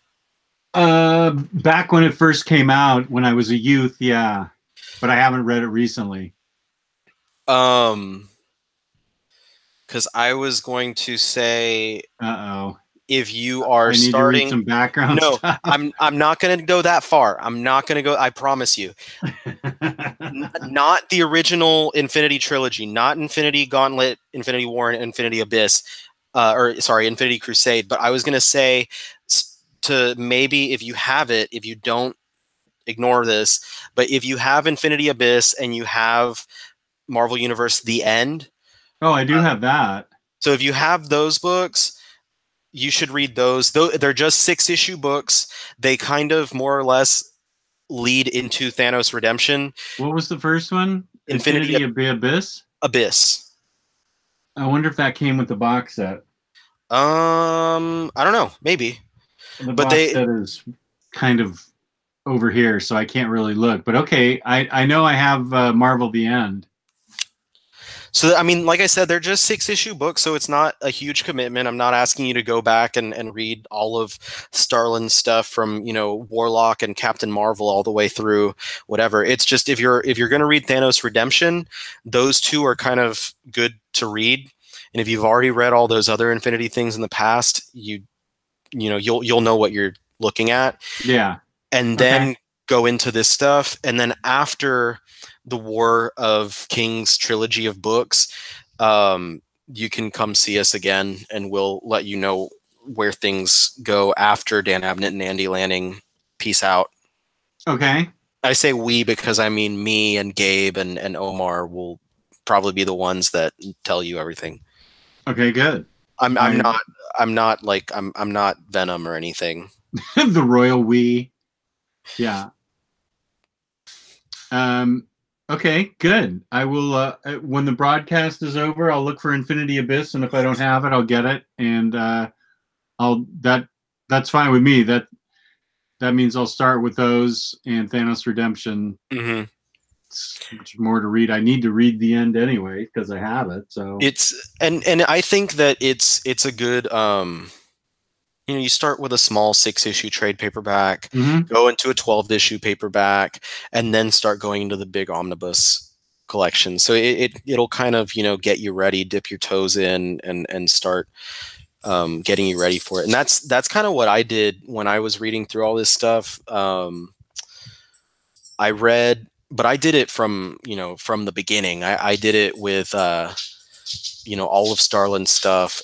B: Back when it first came out, when I was a youth, yeah, but I haven't read it recently.
A: Because I was going to say, if you are starting,
B: to read some background stuff.
A: I'm not going to go that far. I'm not going to go. I promise you. Not the original Infinity trilogy, not Infinity Gauntlet, Infinity War, and Infinity Abyss, Infinity Crusade. But I was going to say, to maybe, if you have it, if you don't, ignore this, but if you have Infinity Abyss and you have Marvel Universe The End.
B: Oh, I do have that.
A: So if you have those books, you should read those. They're just 6-issue books. They kind of more or less lead into Thanos Redemption.
B: What was the first one? Infinity Abyss?
A: Abyss.
B: I wonder if that came with the box set.
A: I don't know. Maybe.
B: The box set is kind of over here, so I can't really look. But okay, I know I have Marvel The End.
A: So, I mean, like I said, they're just 6-issue books, so it's not a huge commitment. I'm not asking you to go back and read all of Starlin's stuff from, you know, Warlock and Captain Marvel all the way through whatever. It's just, if you're going to read Thanos Redemption, those 2 are kind of good to read. And if you've already read all those other Infinity things in the past, you'll know what you're looking at.
B: Yeah.
A: And then go into this stuff. And then after the War of Kings trilogy of books, you can come see us again, and we'll let you know where things go after Dan Abnett and Andy Lanning peace out.
B: Okay.
A: I say we because I mean me and Gabe and Omar will probably be the ones that tell you everything.
B: Okay, good.
A: I'm not like I'm not Venom or anything.
B: The royal we. Yeah. Okay, good. I will when the broadcast is over, I'll look for Infinity Abyss, and if I don't have it, I'll get it, and that's fine with me. That means I'll start with those and Thanos Redemption.
A: Mm-hmm.
B: Much more to read. I need to read the end anyway because I have it. So
A: it's and I think that it's a good you start with a small 6-issue trade paperback, go into a 12-issue paperback, and then start going into the big omnibus collection. So it'll kind of get you ready, dip your toes in, and start getting you ready for it. And that's kind of what I did when I was reading through all this stuff. I read, but I did it from the beginning. I did it with all of Starlin's stuff.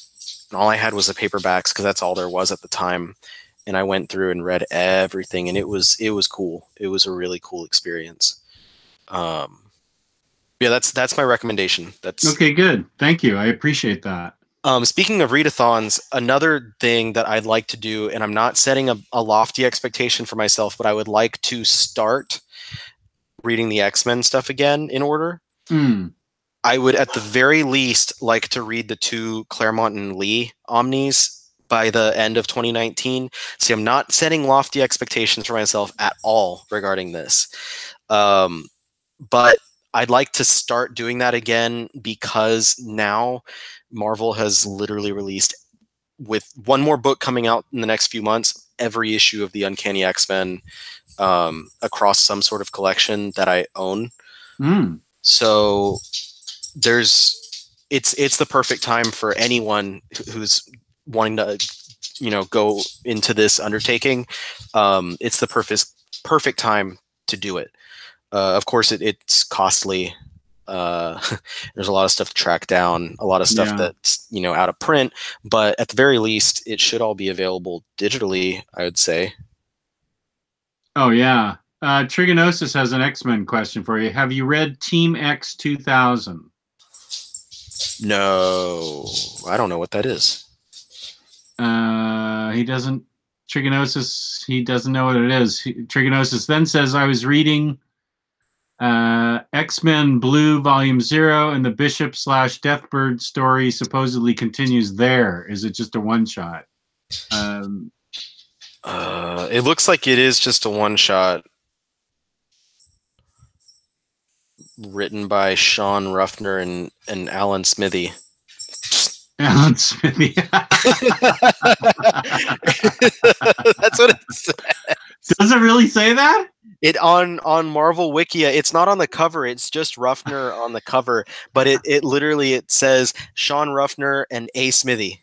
A: And all I had was the paperbacks because that's all there was at the time. And I went through and read everything, and it was cool. It was a really cool experience. Yeah, that's my recommendation. That's
B: okay. Good. Thank you. I appreciate that.
A: Speaking of readathons, another thing that I'd like to do, and I'm not setting a lofty expectation for myself, but I would like to start reading the X-Men stuff again in order. I would, at the very least, like to read the 2 Claremont and Lee Omnis by the end of 2019. See, I'm not setting lofty expectations for myself at all regarding this. But I'd like to start doing that again because now Marvel has literally released, with one more book coming out in the next few months, every issue of the Uncanny X-Men across some sort of collection that I own. So it's the perfect time for anyone who's wanting to go into this undertaking. It's the perfect time to do it. Of course it's costly. There's a lot of stuff to track down, a lot of stuff that's out of print, but at the very least it should all be available digitally, I would say.
B: Oh yeah. Trigonosis has an X-Men question for you. Have you read Team X 2000?
A: No, I don't know what that is.
B: He doesn't. Trigonosis, he doesn't know what it is. Trigonosis then says, I was reading X-Men Blue Volume 0, and the Bishop/Deathbird story supposedly continues there. Is it just a one-shot?
A: It looks like it is just a one-shot. Written by Sean Ruffner and Alan Smithy.
B: Alan Smithy.
A: That's what it says.
B: Does it really say that?
A: It on Marvel Wikia, it's not on the cover, it's just Ruffner on the cover, but it literally says Sean Ruffner and A. Smithy.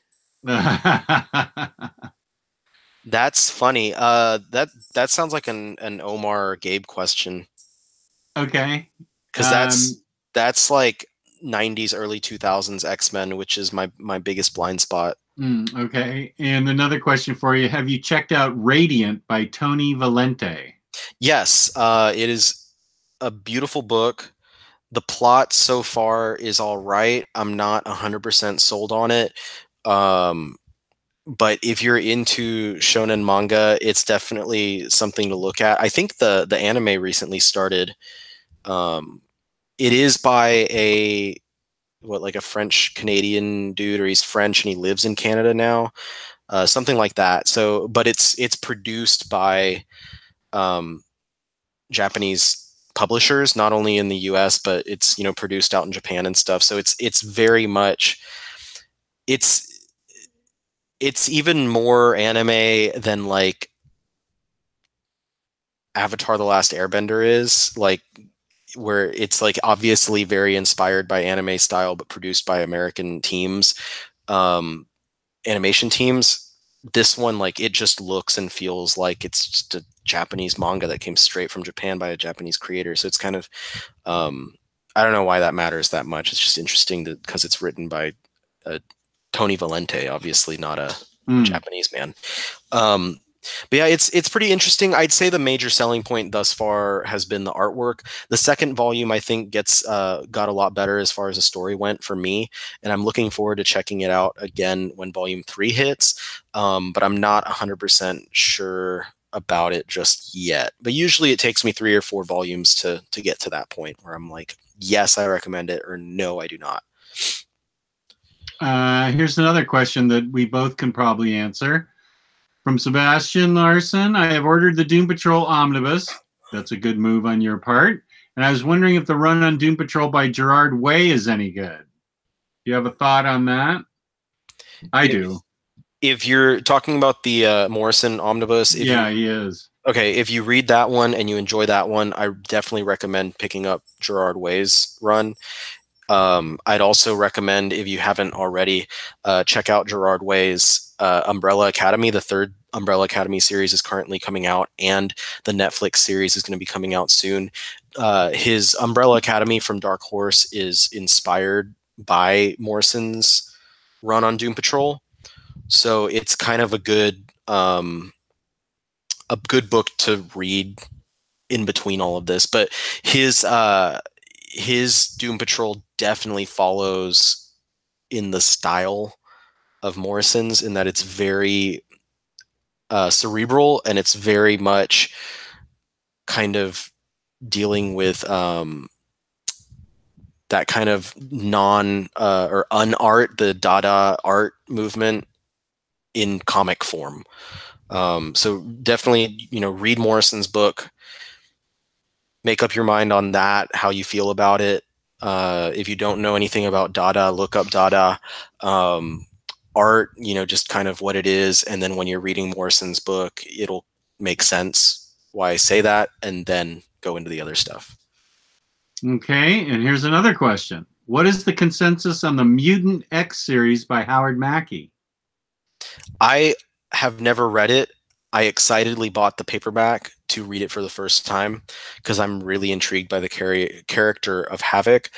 A: That's funny. That sounds like an Omar or Gabe question.
B: Okay.
A: Because that's like 90s, early 2000s X-Men, which is my biggest blind spot.
B: Okay. And another question for you. Have you checked out Radiant by Tony Valente?
A: Yes. It is a beautiful book. The plot so far is all right. I'm not 100% sold on it. But if you're into shonen manga, it's definitely something to look at. I think the anime recently started. It is by a French Canadian dude, or he's French and he lives in Canada now, something like that. So, but it's produced by Japanese publishers, not only in the U.S., but it's produced out in Japan and stuff. So it's very much it's even more anime than like Avatar: The Last Airbender is, like, where it's like obviously very inspired by anime style, but produced by American teams, animation teams. This one, like, it just looks and feels like it's just a Japanese manga that came straight from Japan by a Japanese creator. So it's kind of, I don't know why that matters that much. It's just interesting because it's written by Tony Valente, obviously not a Japanese man. But yeah, it's pretty interesting. I'd say the major selling point thus far has been the artwork. The second volume, I think, got a lot better as far as the story went for me, and I'm looking forward to checking it out again when volume 3 hits. But I'm not 100% sure about it just yet. But usually it takes me 3 or 4 volumes to get to that point where I'm like, yes, I recommend it, or no, I do not.
B: Here's another question that we both can probably answer. From Sebastian Larson, I have ordered the Doom Patrol Omnibus. That's a good move on your part. And I was wondering if the run on Doom Patrol by Gerard Way is any good. Do you have a thought on that? I do.
A: If you're talking about the Morrison Omnibus,
B: he is.
A: Okay, if you read that one and you enjoy that one, I definitely recommend picking up Gerard Way's run. I'd also recommend, if you haven't already, check out Gerard Way's Umbrella Academy. The third Umbrella Academy series is currently coming out, and the Netflix series is going to be coming out soon. His Umbrella Academy from Dark Horse is inspired by Morrison's run on Doom Patrol, so it's kind of a good book to read in between all of this. But his Doom Patrol definitely follows in the style of Morrison's, in that it's very cerebral, and it's very much kind of dealing with that kind of or unart, the Dada art movement in comic form. So definitely, read Morrison's book, make up your mind on that, how you feel about it. If you don't know anything about Dada, look up Dada art, just kind of what it is. And then when you're reading Morrison's book, it'll make sense why I say that, and then go into the other stuff.
B: Okay, and here's another question. What is the consensus on the Mutant X series by Howard Mackie?
A: I have never read it. I excitedly bought the paperback to read it for the first time because I'm really intrigued by the character of Havoc.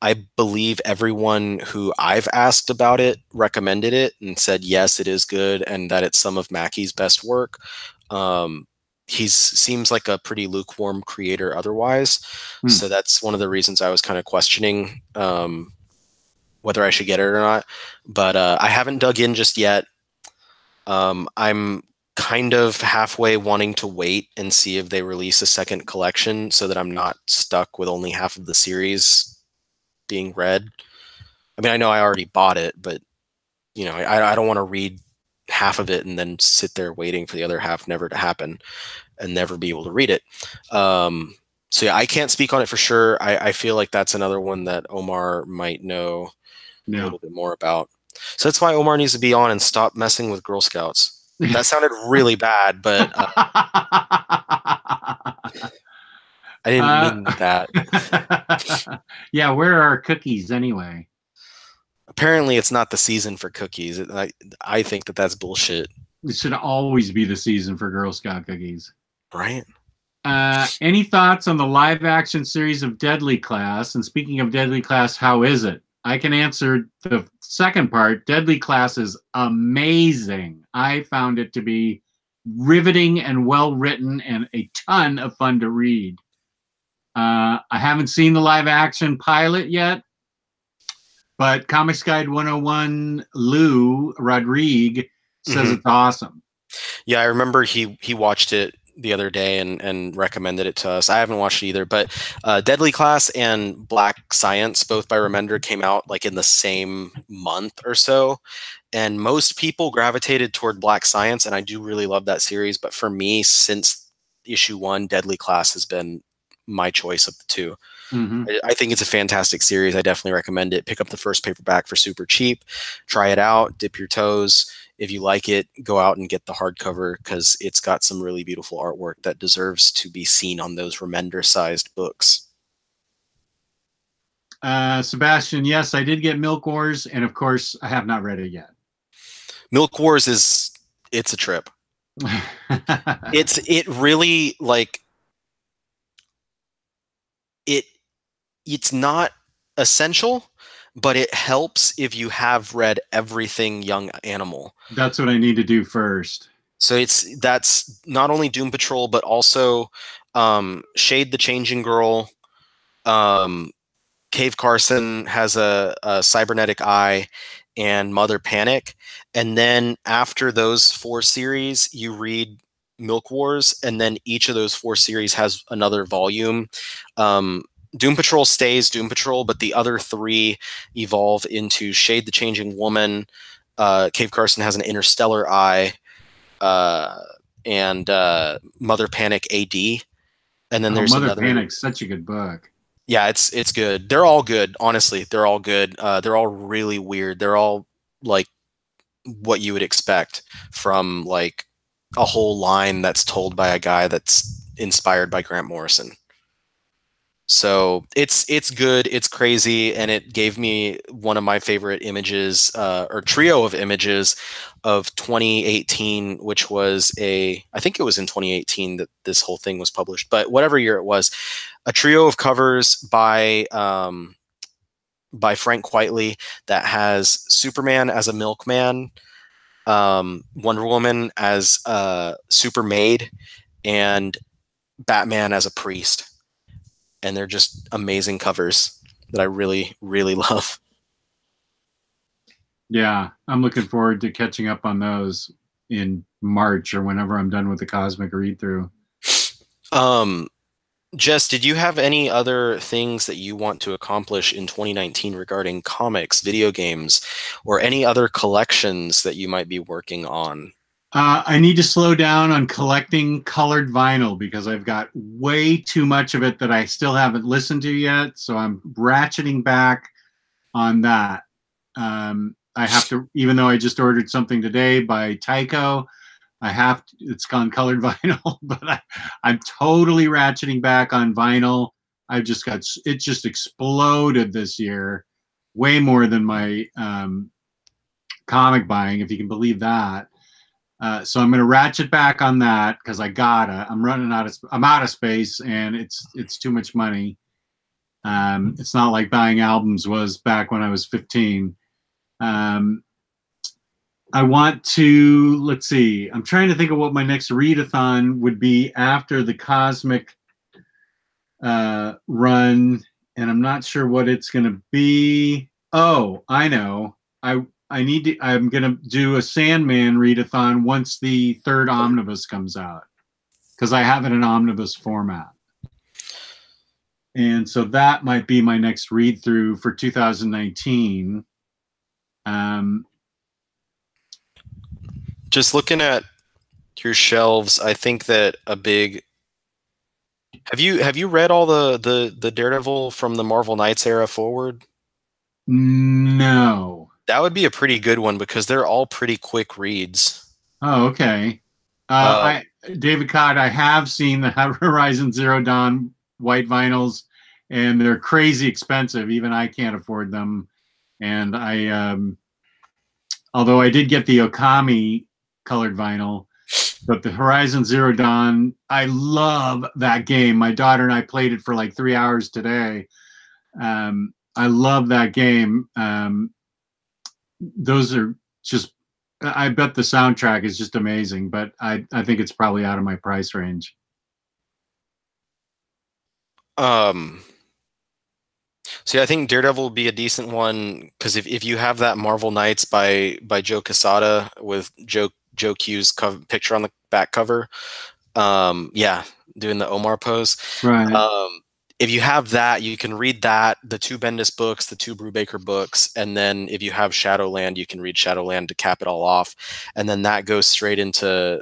A: I believe everyone who I've asked about it recommended it and said, yes, it is good, and that it's some of Mackie's best work. He seems like a pretty lukewarm creator otherwise. So that's one of the reasons I was kind of questioning whether I should get it or not. But I haven't dug in just yet. I'm kind of halfway wanting to wait and see if they release a second collection so that I'm not stuck with only half of the series being read. I mean, I know I already bought it, but I don't want to read half of it and then sit there waiting for the other half never to happen and never be able to read it. So yeah, I can't speak on it for sure. I feel like that's another one that Omar might know a little bit more about. So that's why Omar needs to be on and stop messing with Girl Scouts. That sounded really bad, but I didn't mean that.
B: Yeah, where are our cookies anyway?
A: Apparently, it's not the season for cookies. I think that's bullshit.
B: It should always be the season for Girl Scout cookies.
A: Right.
B: Any thoughts on the live-action series of Deadly Class? And speaking of Deadly Class, how is it? I can answer the second part. Deadly Class is amazing. I found it to be riveting and well-written and a ton of fun to read. I haven't seen the live-action pilot yet, but Comics Guide 101 Lou Rodrigue says it's awesome.
A: Yeah, I remember he watched it the other day and recommended it to us. I haven't watched it either, but Deadly Class and Black Science, both by Remender, came out like in the same month or so. And most people gravitated toward Black Science, and I do really love that series. But for me, since issue 1, Deadly Class has been my choice of the two. I think it's a fantastic series. I definitely recommend it. Pick up the first paperback for super cheap. Try it out. Dip your toes. If you like it, go out and get the hardcover because it's got some really beautiful artwork that deserves to be seen on those Remender-sized books.
B: Sebastian, yes, I did get Milk Wars, and of course, I have not read it yet.
A: Milk Wars it's a trip. It really, like, it's not essential, but it helps if you have read everything Young Animal.
B: That's what I need to do first.
A: So that's not only Doom Patrol, but also Shade the Changing Girl. Cave Carson has a cybernetic eye, and Mother Panic. And then after those 4 series, you read Milk Wars, and then each of those 4 series has another volume. Doom Patrol stays Doom Patrol, but the other 3 evolve into Shade the Changing Woman. Cave Carson has an interstellar eye, uh, and Mother Panic AD. And then there's
B: Mother
A: another.
B: Panic's such a good book.
A: Yeah, it's good. They're all good. Honestly, they're all good. They're all really weird. They're all like what you would expect from like a whole line that's told by a guy that's inspired by Grant Morrison. So it's good, it's crazy, and it gave me one of my favorite images, or trio of images of 2018, which was I think it was in 2018 that this whole thing was published, but whatever year it was, a trio of covers by Frank Quitely that has Superman as a milkman, Wonder Woman as a super maid, and Batman as a priest. And they're just amazing covers that I really, really love.
B: Yeah, I'm looking forward to catching up on those in March or whenever I'm done with the Cosmic read through.
A: Jess, did you have any other things that you want to accomplish in 2019 regarding comics, video games, or any other collections that you might be working on?
B: I need to slow down on collecting colored vinyl because I've got way too much of it that I still haven't listened to yet. So I'm ratcheting back on that. I have to, even though I just ordered something today by Tycho, it's gone colored vinyl, but I'm totally ratcheting back on vinyl. It just exploded this year, way more than my comic buying, if you can believe that. So I'm going to ratchet back on that because I'm out of space, and it's too much money. It's not like buying albums was back when I was 15. I want to, let's see, I'm trying to think of what my next readathon would be after the Cosmic run, and I'm not sure what it's going to be. Oh, I know. I'm going to do a Sandman readathon once the 3rd Omnibus comes out, because I have it in Omnibus format. And so that might be my next read through for 2019.
A: Just looking at your shelves, I think that a big. Have you read all the Daredevil from the Marvel Knights era forward?
B: No.
A: That would be a pretty good one because they're all pretty quick reads.
B: Oh, okay. David Codd, I have seen the Horizon Zero Dawn white vinyls, and they're crazy expensive. Even I can't afford them. And although I did get the Okami colored vinyl, but the Horizon Zero Dawn, I love that game. My daughter and I played it for like 3 hours today. I love that game. Those are just, I bet the soundtrack is just amazing, but I think it's probably out of my price range.
A: See, I think Daredevil will be a decent one because if you have that Marvel Knights by Joe Quesada with Joe Q's picture on the back cover, yeah, doing the Omar pose.
B: Right.
A: If you have that, you can read that, the 2 Bendis books, the 2 Brubaker books, and then if you have Shadowland, you can read Shadowland to cap it all off, and then that goes straight into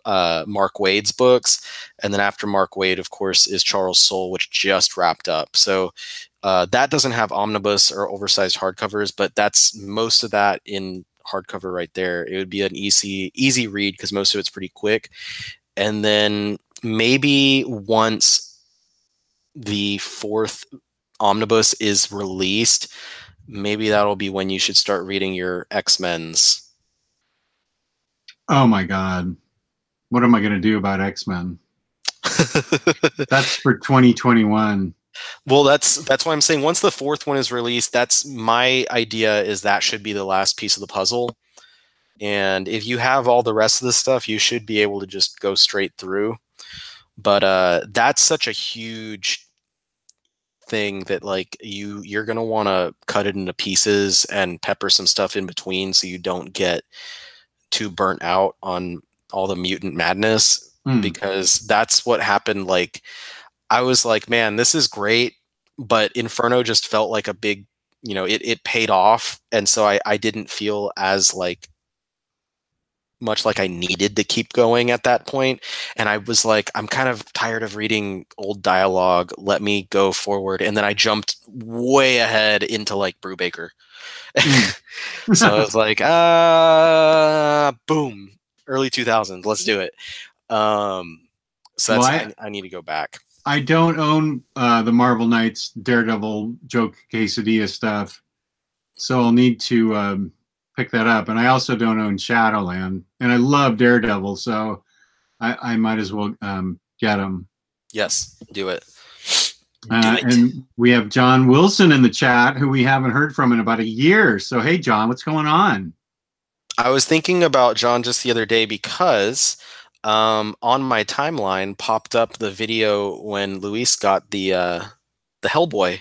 A: Mark Waid's books, and then after Mark Waid, of course, is Charles Soule, which just wrapped up. So that doesn't have omnibus or oversized hardcovers, but that's most of that in hardcover right there. It would be an easy read because most of it's pretty quick, and then maybe once the 4th omnibus is released, maybe that'll be when you should start reading your X-Men's.
B: Oh my God. What am I going to do about X-Men? That's for 2021.
A: Well, that's why I'm saying once the fourth one is released, that's my idea, is that should be the last piece of the puzzle. And if you have all the rest of the stuff, you should be able to just go straight through. But that's such a huge thing that like you're gonna want to cut it into pieces and pepper some stuff in between so you don't get too burnt out on all the mutant madness, because that's what happened. Like I was like, man, this is great, but Inferno just felt like a big, it paid off, and so I didn't feel as like much like I needed to keep going at that point. And I was like, I'm kind of tired of reading old dialogue. Let me go forward. And then I jumped way ahead into like Brubaker. So I was like, boom, early 2000s, let's do it. So that's, I need to go back.
B: I don't own the Marvel Knights Daredevil Joke Quesadilla stuff, so I'll need to pick that up. And I also don't own Shadowland, and I love Daredevil, so I might as well get them.
A: Yes, do it.
B: And we have John Wilson in the chat, who we haven't heard from in about a year. So hey, John, what's going on?
A: I was thinking about John just the other day because on my timeline popped up the video when Luis got the Hellboy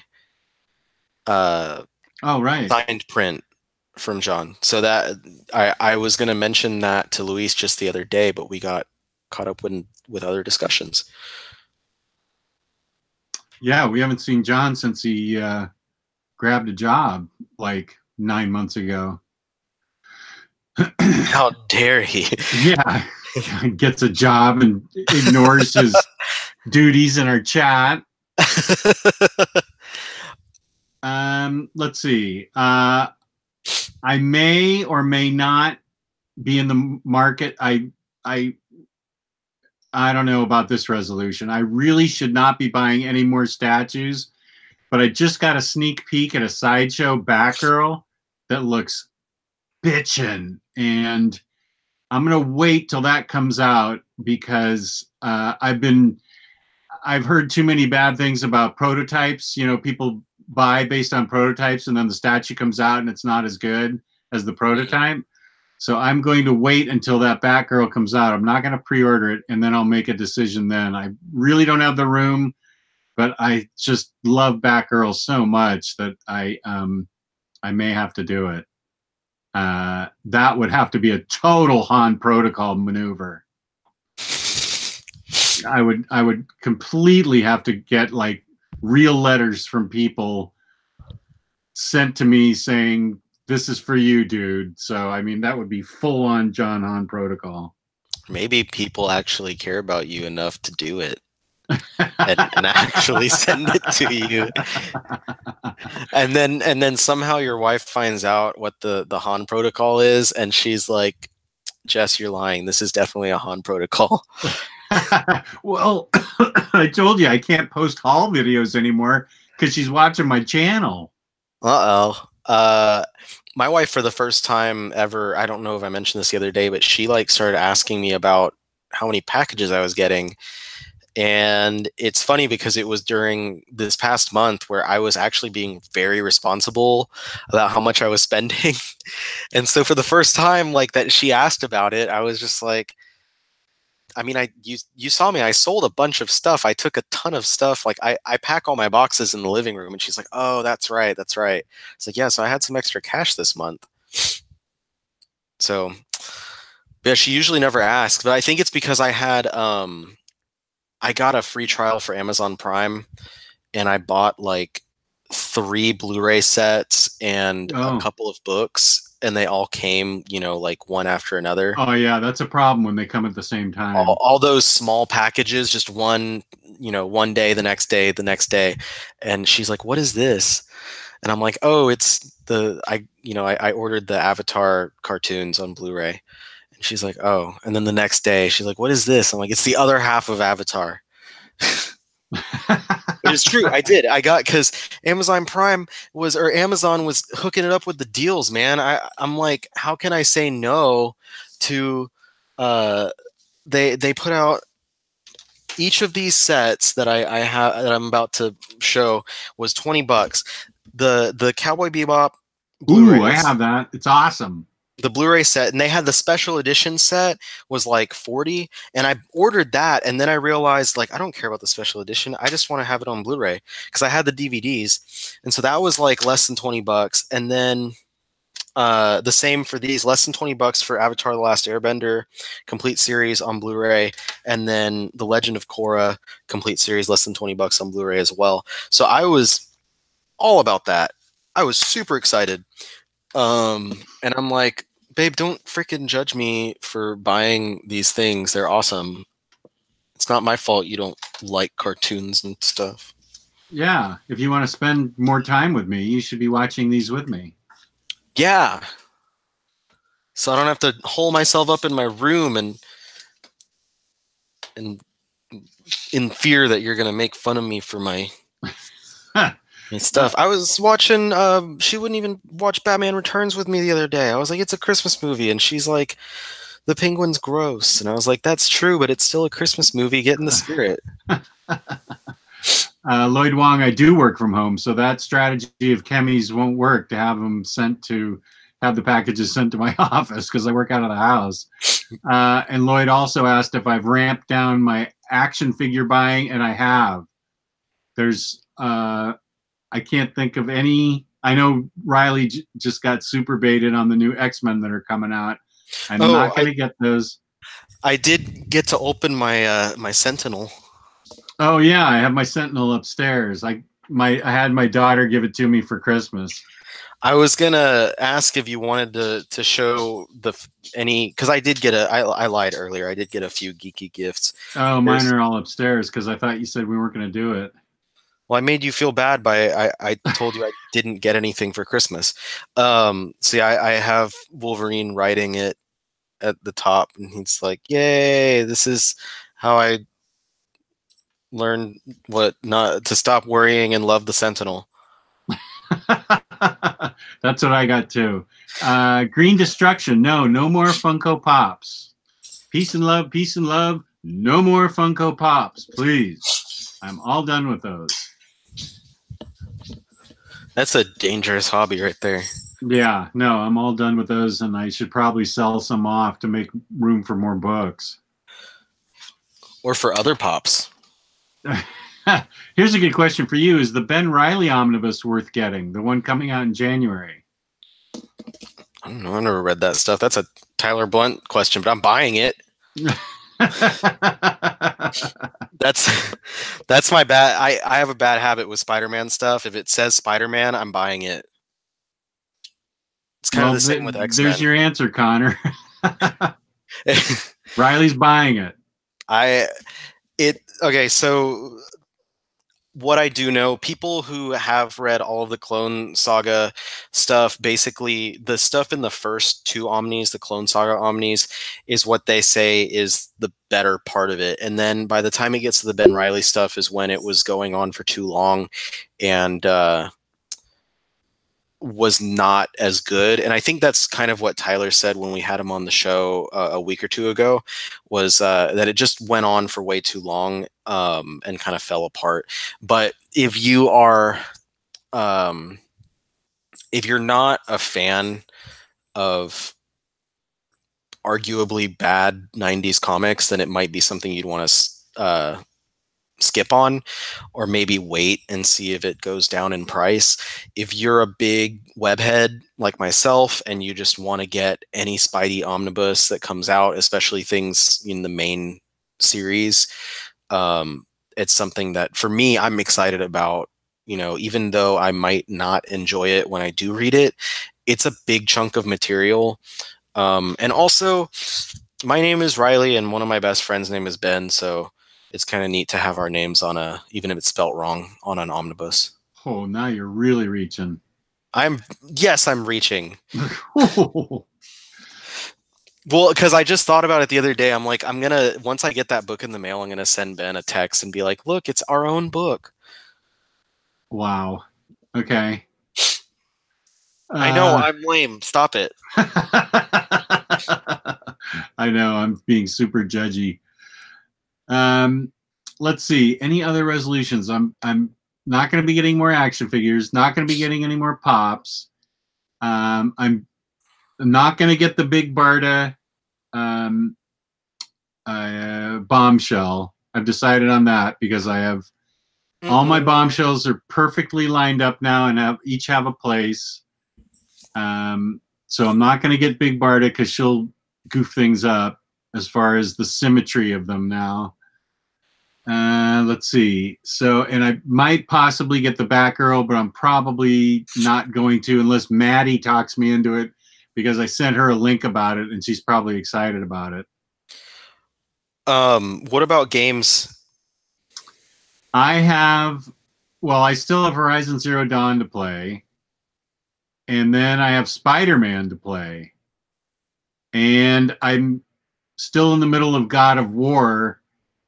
B: right,
A: signed print from John. So that I was going to mention that to Luis just the other day, but we got caught up with other discussions.
B: Yeah, we haven't seen John since he grabbed a job like 9 months ago.
A: How dare he?
B: Yeah, gets a job and ignores his duties in our chat. Let's see. I may or may not be in the market. I don't know about this resolution. I really should not be buying any more statues, but I just got a sneak peek at a Sideshow Batgirl that looks bitchin', and I'm gonna wait till that comes out because I've heard too many bad things about prototypes. People buy based on prototypes, and then the statue comes out and it's not as good as the prototype. So I'm going to wait until that Batgirl comes out. I'm not going to pre-order it, and then I'll make a decision then. I really don't have the room, but I just love Batgirl so much that I may have to do it. That would have to be a total Han Protocol maneuver. I would completely have to get like real letters from people sent to me saying, "This is for you, dude." So, I mean, that would be full on John Han Protocol.
A: Maybe people actually care about you enough to do it and actually send it to you. And then somehow your wife finds out what the Han Protocol is, and she's like, "Jess, you're lying. This is definitely a Han Protocol."
B: Well, I told you I can't post haul videos anymore because she's watching my channel.
A: My wife, for the first time ever, I don't know if I mentioned this the other day, but she like started asking me about how many packages I was getting. And it's funny because it was during this past month where I was actually being very responsible about how much I was spending. And so for the first time, like that she asked about it, I was just like, I mean, you saw me, I sold a bunch of stuff. I took a ton of stuff. Like I pack all my boxes in the living room. And she's like, "Oh, that's right. That's right." It's like, yeah, so I had some extra cash this month. So yeah, she usually never asks, but I think it's because I had, I got a free trial for Amazon Prime, and I bought like 3 Blu-ray sets and a couple of books, and they all came, like one after another.
B: Oh yeah, that's a problem when they come at the same time.
A: All those small packages, just one day, the next day, the next day. And she's like, "What is this?" And I'm like, "Oh, it's I ordered the Avatar cartoons on Blu-ray." And she's like, "Oh." And then the next day she's like, "What is this?" I'm like, "It's the other half of Avatar." It's true. I did. I got, because Amazon was hooking it up with the deals, man. I'm like, how can I say no to, they put out each of these sets that I have that I'm about to show was $20. The Cowboy Bebop
B: Ooh, I
A: Blu-rays,
B: have that. It's awesome.
A: the Blu-ray set, and they had the special edition set was like 40, and I ordered that, and then I realized like I don't care about the special edition. I just want to have it on Blu-ray because I had the DVDs, and so that was like less than $20. And then the same for these, less than $20 for Avatar: The Last Airbender complete series on Blu-ray, and then The Legend of Korra complete series, less than $20 on Blu-ray as well. So I was all about that. I was super excited. And I'm like, babe, don't freaking judge me for buying these things. They're awesome. It's not my fault you don't like cartoons and stuff.
B: Yeah, if you want to spend more time with me, you should be watching these with me.
A: Yeah. So I don't have to hole myself up in my room and in fear that you're gonna make fun of me for my stuff. I was watching. She wouldn't even watch Batman Returns with me the other day. I was like, "It's a Christmas movie," and she's like, "The Penguin's gross," and I was like, "That's true, but it's still a Christmas movie. Get in the spirit."
B: Lloyd Wong, I do work from home, so that strategy of Kemi's won't work to have them have the packages sent to my office because I work out of the house. And Lloyd also asked if I've ramped down my action figure buying, and I have. There's, I can't think of any. I know Ryley just got super baited on the new X-Men that are coming out. I'm not going to get those.
A: I did get to open my my Sentinel.
B: Oh yeah, I have my Sentinel upstairs. I had my daughter give it to me for Christmas.
A: I was gonna ask if you wanted to show any, because I did get I lied earlier. I did get a few geeky gifts.
B: Oh, mine are all upstairs because I thought you said we weren't going to do it.
A: Well, I made you feel bad by I told you I didn't get anything for Christmas. See, I have Wolverine writing it at the top, and he's like, "Yay! This is how I learned not to stop worrying and love the Sentinel."
B: That's what I got too. Green Destruction. No more Funko Pops. Peace and love, peace and love. No more Funko Pops, please. I'm all done with those.
A: That's a dangerous hobby right there.
B: Yeah, no, I'm all done with those, and I should probably sell some off to make room for more books.
A: Or for other pops.
B: Here's a good question for you. Is the Ben Ryley omnibus worth getting? The one coming out in January?
A: I don't know. I never read that stuff. That's a Tyler Blunt question, but I'm buying it. That's my bad. I have a bad habit with Spider-Man stuff. If it says Spider-Man, I'm buying it. It's kind of the same with X-Men.
B: There's your answer, Connor. Riley's buying it.
A: Okay, so what I do know, people who have read all of the Clone Saga stuff, basically the stuff in the first two Omnis, the Clone Saga Omnis, is what they say is the better part of it. And then by the time it gets to the Ben Ryley stuff is when it was going on for too long and was not as good. And I think that's kind of what Tyler said when we had him on the show a week or two ago, was that it just went on for way too long and kind of fell apart. But if you are, if you're not a fan of arguably bad 90s comics, then it might be something you'd want to skip on, or maybe wait and see if it goes down in price. If you're a big webhead like myself and you just want to get any Spidey omnibus that comes out, especially things in the main series, it's something that for me I'm excited about. You know, even though I might not enjoy it when I do read it, it's a big chunk of material. And also, my name is Ryley and one of my best friends' name is Ben, so it's kind of neat to have our names on even if it's spelt wrong, on an omnibus.
B: Oh, now you're really reaching.
A: Yes, I'm reaching. Well, because I just thought about it the other day. I'm like, once I get that book in the mail, I'm gonna send Ben a text and be like, look, it's our own book.
B: Wow. Okay.
A: I know, I'm lame. Stop it.
B: I know, I'm being super judgy. let's see. Any other resolutions? I'm not going to be getting more action figures. Not going to be getting any more pops. I'm not going to get the big Barda bombshell. I've decided on that because I have all my bombshells are perfectly lined up now and each have a place. So I'm not going to get big Barda because she'll goof things up as far as the symmetry of them now. Let's see. So, and I might possibly get the Batgirl, but I'm probably not going to unless Maddie talks me into it because I sent her a link about it and she's probably excited about it.
A: What about games?
B: I still have Horizon Zero Dawn to play. And then I have Spider-Man to play. And I'm still in the middle of God of War.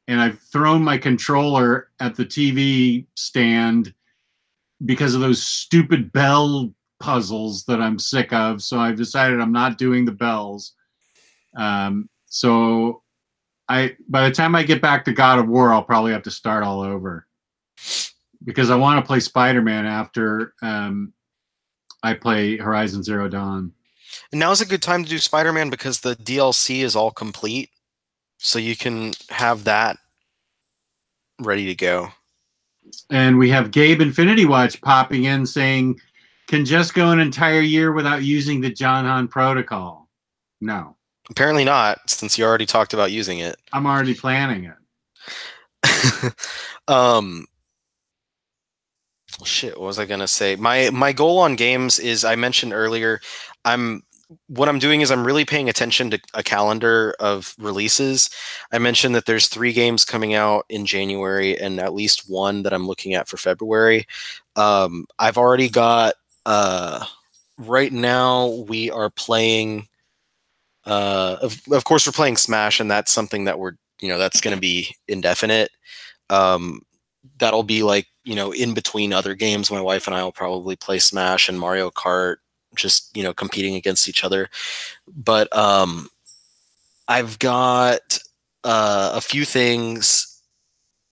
B: And I've thrown my controller at the TV stand because of those stupid bell puzzles that I'm sick of. So I've decided I'm not doing the bells. So by the time I get back to God of War, I'll probably have to start all over because I want to play Spider-Man after I play Horizon Zero Dawn.
A: And now's a good time to do Spider-Man because the DLC is all complete. So you can have that ready to go.
B: And we have Gabe Infinity Watch popping in saying, can just go an entire year without using the John Hahn protocol. No.
A: Apparently not, since you already talked about using it.
B: I'm already planning it.
A: Shit, what was I gonna say? My goal on games is, I mentioned earlier, what I'm doing is I'm really paying attention to a calendar of releases. I mentioned that there's 3 games coming out in January and at least 1 that I'm looking at for February. I've already got right now we are playing of course we're playing Smash, and that's something that that's going to be indefinite. That'll be like, in between other games. My wife and I will probably play Smash and Mario Kart, just, competing against each other. But I've got a few things.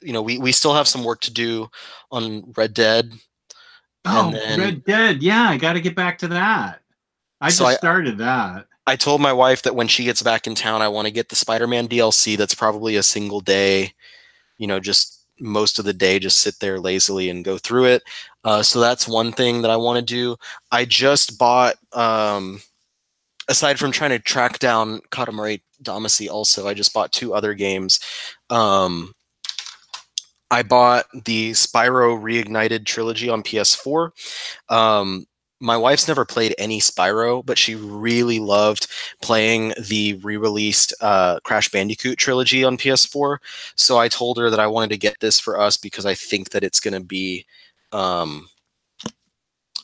A: We still have some work to do on Red Dead.
B: Oh, Red Dead. Yeah, I got to get back to that. I started that.
A: I told my wife that when she gets back in town, I want to get the Spider-Man DLC. That's probably a single day, just most of the day, just sit there lazily and go through it. So that's one thing that I want to do. I just bought, aside from trying to track down Katamari Damacy also, I just bought 2 other games. I bought the Spyro Reignited trilogy on PS4. My wife's never played any Spyro, but she really loved playing the re-released Crash Bandicoot trilogy on PS4. So I told her that I wanted to get this for us because I think that it's going to be...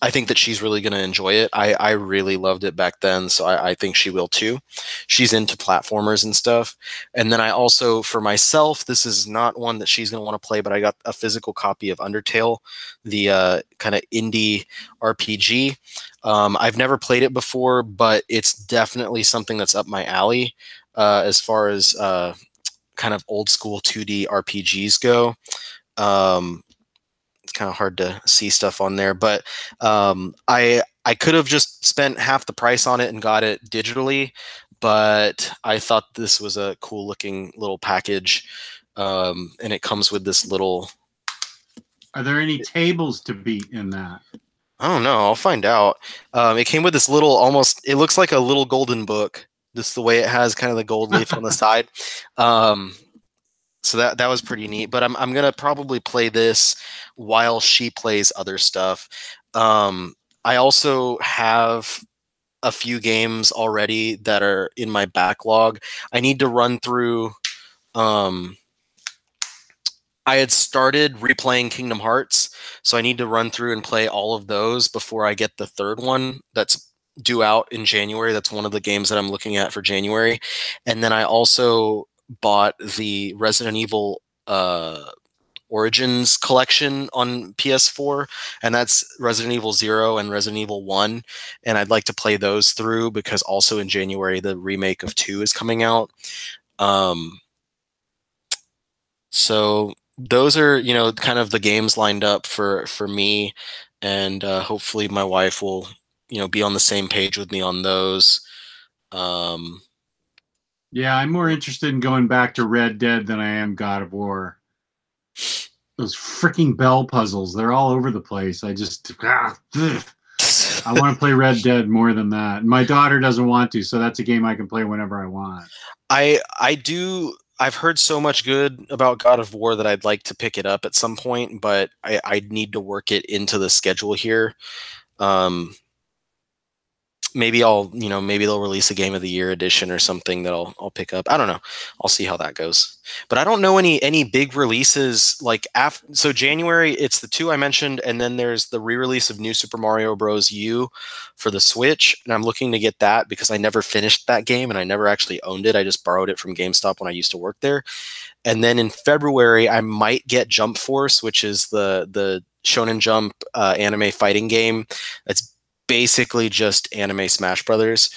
A: I think that she's really going to enjoy it. I really loved it back then, so I think she will too. She's into platformers and stuff. And then I also, for myself, this is not one that she's going to want to play, but I got a physical copy of Undertale, the kind of indie RPG. I've never played it before, but it's definitely something that's up my alley as far as kind of old school 2D RPGs go. It's kind of hard to see stuff on there, but I could have just spent half the price on it and got it digitally, but I thought this was a cool looking little package, and it comes with this little...
B: Are there any tables to beat in that?
A: I don't know. I'll find out. It came with this little, it looks like a little golden book, just the way it has kind of the gold leaf on the side. So that was pretty neat. But I'm gonna probably play this while she plays other stuff. I also have a few games already that are in my backlog. I need to run through. I had started replaying Kingdom Hearts, so I need to run through and play all of those before I get the 3rd one that's due out in January. That's one of the games that I'm looking at for January. And then I also bought the Resident Evil Origins collection on PS4, and that's Resident Evil 0 and Resident Evil 1, and I'd like to play those through because also in January the remake of 2 is coming out. So those are, you know, kind of the games lined up for me, and hopefully my wife will, you know, be on the same page with me on those. Um,
B: Yeah, I'm more interested in going back to Red Dead than I am God of War. Those freaking bell puzzles, they're all over the place. I just, I want to play Red Dead more than that. My daughter doesn't want to, so that's a game I can play whenever I want.
A: I do. I've heard so much good about God of War that I'd like to pick it up at some point, but I need to work it into the schedule here. Um, maybe I'll, you know, maybe they'll release a Game of the Year edition or something that I'll pick up. I don't know. I'll see how that goes. But I don't know any big releases like after. So January, it's the two I mentioned, and then there's the re-release of New Super Mario Bros. U for the Switch, and I'm looking to get that because I never finished that game and I never actually owned it. I just borrowed it from GameStop when I used to work there. And then in February, I might get Jump Force, which is the Shonen Jump anime fighting game. It's basically just anime Smash Brothers.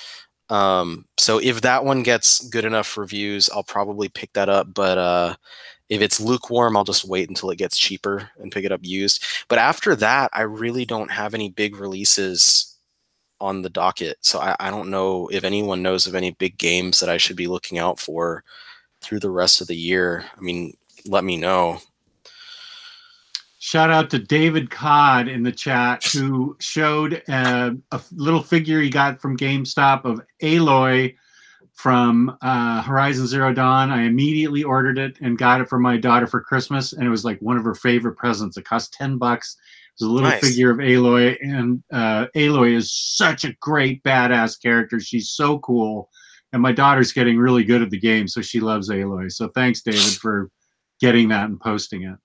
A: So if that one gets good enough reviews, I'll probably pick that up. But if it's lukewarm, I'll just wait until it gets cheaper and pick it up used. But after that, I really don't have any big releases on the docket. So I don't know if anyone knows of any big games that I should be looking out for through the rest of the year. I mean, let me know.
B: Shout out to David Codd in the chat who showed a little figure he got from GameStop of Aloy from Horizon Zero Dawn. I immediately ordered it and got it for my daughter for Christmas, and it was like one of her favorite presents. It cost $10. It was a little
A: Nice.
B: figure of Aloy, and Aloy is such a great badass character. She's so cool, and my daughter's getting really good at the game, so she loves Aloy. So thanks, David, for getting that and posting it.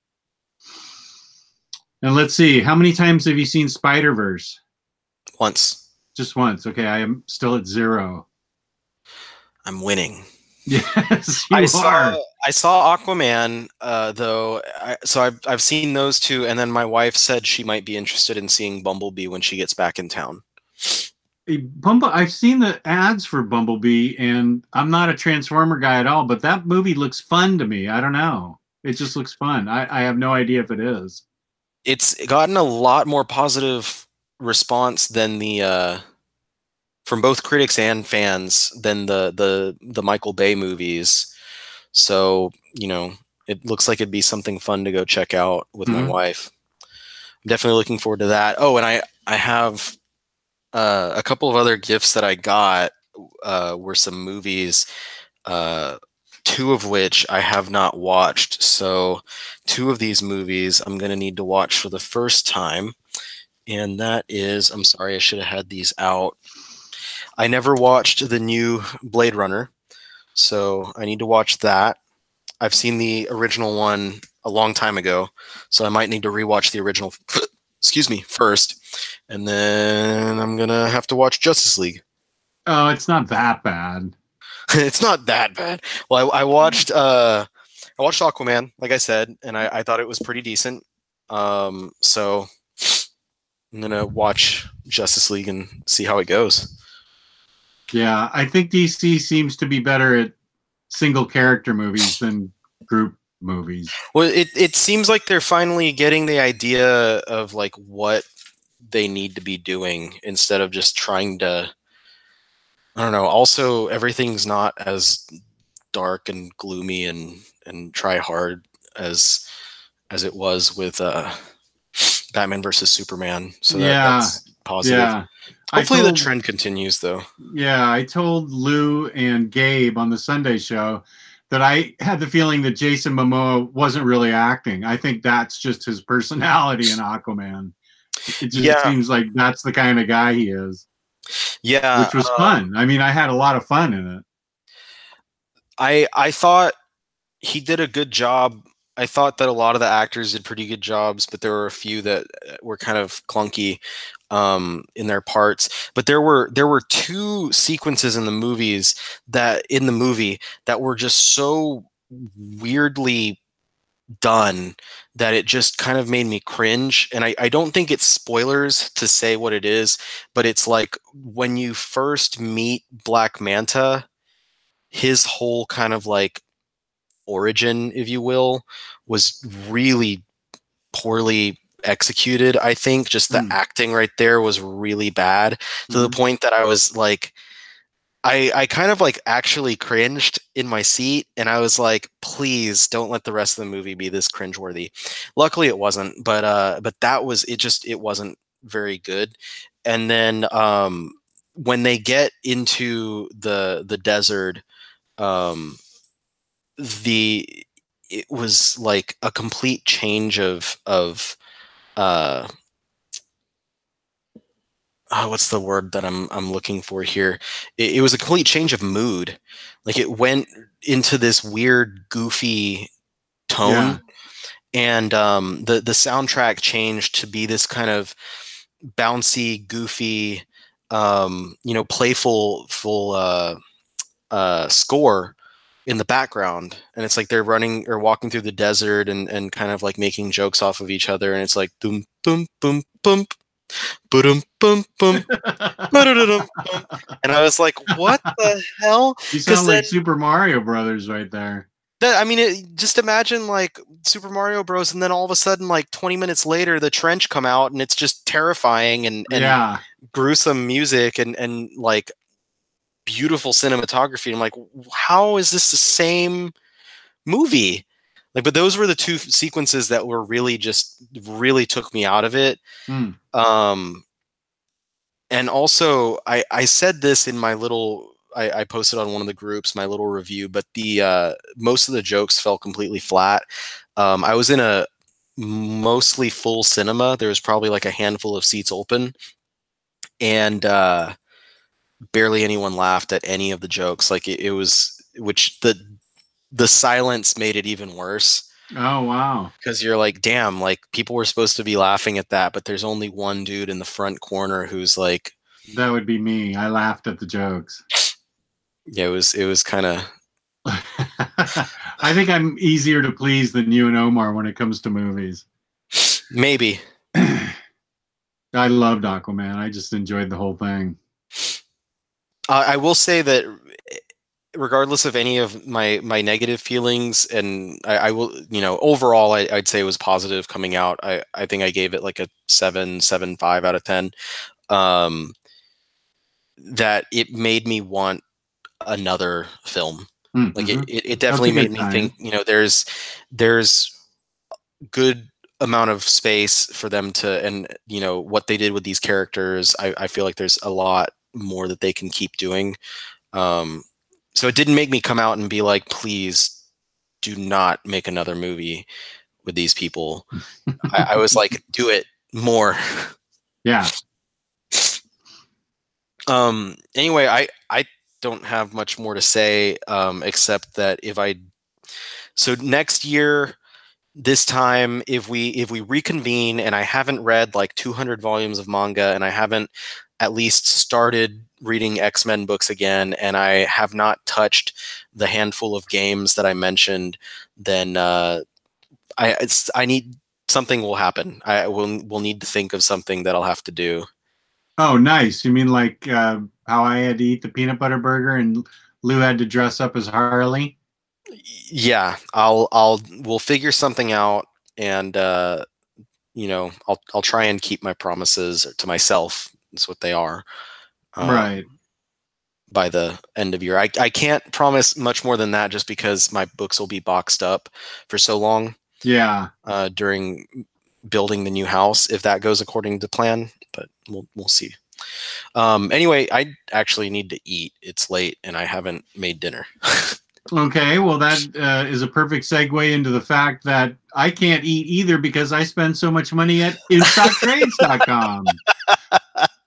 B: And let's see, how many times have you seen Spider-Verse?
A: Once.
B: Just once. Okay, I am still at 0.
A: I'm winning.
B: Yes, you
A: I
B: are.
A: saw Aquaman though. So I've seen those two, and then my wife said she might be interested in seeing Bumblebee when she gets back in town.
B: I've seen the ads for Bumblebee, and I'm not a Transformer guy at all, but that movie looks fun to me. I don't know. It just looks fun. I have no idea if it is.
A: It's gotten a lot more positive response than the from both critics and fans than the Michael Bay movies. So, you know, it looks like it'd be something fun to go check out with my wife. I'm definitely looking forward to that. Oh, and I have a couple of other gifts that I got were some movies, two of which I have not watched. So two of these movies I'm going to need to watch for the first time. And that is, I'm sorry, I should have had these out. I never watched the new Blade Runner, so I need to watch that. I've seen the original one a long time ago, so I might need to rewatch the original excuse me, first, and then I'm gonna have to watch Justice League.
B: Oh, it's not that bad.
A: It's not that bad. Well, I watched Aquaman, like I said, and I thought it was pretty decent. So I'm gonna watch Justice League and see how it goes.
B: Yeah, I think DC seems to be better at single character movies than group movies.
A: Well, it seems like they're finally getting the idea of like what they need to be doing instead of just trying to, I don't know. Also, everything's not as dark and gloomy and try hard as it was with Batman versus Superman. So that's positive.
B: Yeah.
A: Hopefully the trend continues, though.
B: Yeah, I told Lou and Gabe on the Sunday show that I had the feeling that Jason Momoa wasn't really acting. I think that's just his personality in Aquaman. It just seems like that's the kind of guy he is.
A: Yeah.
B: Which was fun. I mean, I had a lot of fun in it.
A: I thought he did a good job. I thought that a lot of the actors did pretty good jobs, but there were a few that were kind of clunky in their parts. But there were two sequences in the movie that were just so weirdly done that it just kind of made me cringe. And I don't think it's spoilers to say what it is, but it's like when you first meet Black Manta, his whole kind of like origin, if you will, was really poorly executed. I think just the acting right there was really bad, to the point that I was like, I kind of like actually cringed in my seat, and I was like, please don't let the rest of the movie be this cringeworthy. Luckily it wasn't, but that was it. Just it wasn't very good. And then when they get into the desert, um, the it was like a complete change of uh, what's the word that I'm looking for here? It was a complete change of mood. Like it went into this weird, goofy
B: Yeah.
A: tone, and the soundtrack changed to be this kind of bouncy, goofy, playful, full score in the background. And it's like they're running or walking through the desert and kind of like making jokes off of each other. And it's like boom, boom, boom, boom, boom, boom, boom. And I was like, "What the hell?"
B: You
A: Because
B: sound
A: then,
B: like Super Mario Brothers right there.
A: I mean, just imagine like Super Mario Bros. And then all of a sudden, like 20 minutes later, the trench come out, and it's just terrifying and
B: Yeah.
A: gruesome music and like beautiful cinematography. I'm like, how is this the same movie? Like, but those were the two sequences that were really took me out of it.
B: Mm.
A: And also, I said this in my little, I posted on one of the groups, my little review, but the most of the jokes fell completely flat. I was in a mostly full cinema. There was probably like a handful of seats open, and barely anyone laughed at any of the jokes. Like it was, which the silence made it even worse.
B: Oh, wow.
A: Because you're like, damn, like people were supposed to be laughing at that, but there's only one dude in the front corner who's like,
B: That would be me. I laughed at the jokes.
A: yeah, it was kind of.
B: I think I'm easier to please than you and Omar when it comes to movies.
A: Maybe.
B: I loved Aquaman. I just enjoyed the whole thing.
A: I will say that regardless of any of my negative feelings, and I will, overall, I'd say it was positive coming out. I think I gave it like a 7.75 out of 10. That it made me want another film. Like it definitely made me think, there's good amount of space for them to, and what they did with these characters, I feel like there's a lot more that they can keep doing. So it didn't make me come out and be like, please do not make another movie with these people. I was like, do it more.
B: Yeah.
A: Anyway, I don't have much more to say, except that so next year, this time, if we reconvene and I haven't read like 200 volumes of manga, and I haven't at least started reading X-Men books again, and I have not touched the handful of games that I mentioned, then I need, something will happen. I will need to think of something that I'll have to do.
B: Oh, nice. You mean like how I had to eat the peanut butter burger and Lou had to dress up as Harley?
A: Yeah, we'll figure something out, and I'll try and keep my promises to myself. That's what they are.
B: Right.
A: By the end of year, I can't promise much more than that, just because my books will be boxed up for so long.
B: Yeah.
A: During building the new house, if that goes according to plan, but we'll see. Anyway, I actually need to eat. It's late and I haven't made dinner.
B: Okay, well, that is a perfect segue into the fact that I can't eat either because I spend so much money at InStockTrades.com,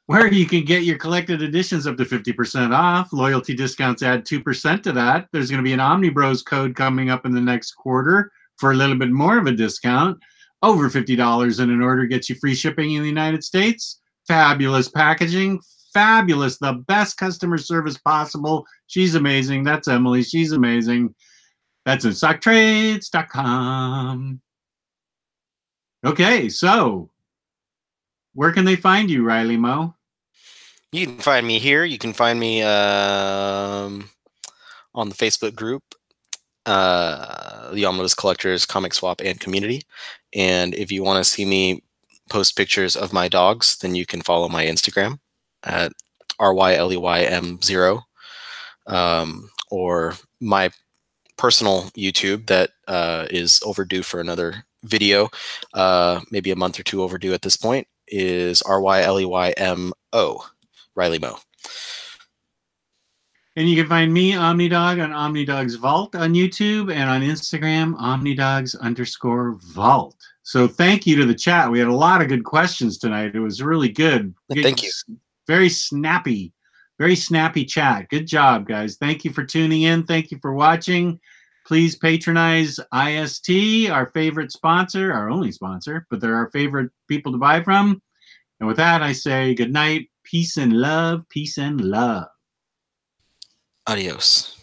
B: where you can get your collected editions up to 50% off. Loyalty discounts add 2% to that. There's going to be an OmniBros code coming up in the next quarter for a little bit more of a discount. Over $50 in an order gets you free shipping in the United States. Fabulous packaging. Fabulous, the best customer service possible. She's amazing. That's Emily. She's amazing. That's InStockTrades.com. Okay, so where can they find you, Ryley Mo?
A: You can find me here. You can find me on the Facebook group, the Omnibus Collectors Comic Swap and Community. And if you want to see me post pictures of my dogs, then you can follow my Instagram at RYLEYM0, or my personal YouTube that is overdue for another video, maybe a month or two overdue at this point, is RYLEYMO, Ryley Mo.
B: And you can find me, Omnidog, on Omnidog's Vault on YouTube, and on Instagram, Omnidogs_Vault. So thank you to the chat. We had a lot of good questions tonight. It was really good.
A: Thank you.
B: Very snappy chat. Good job, guys. Thank you for tuning in. Thank you for watching. Please patronize IST, our favorite sponsor, our only sponsor, but they're our favorite people to buy from. And with that, I say good night. Peace and love. Peace and love.
A: Adios.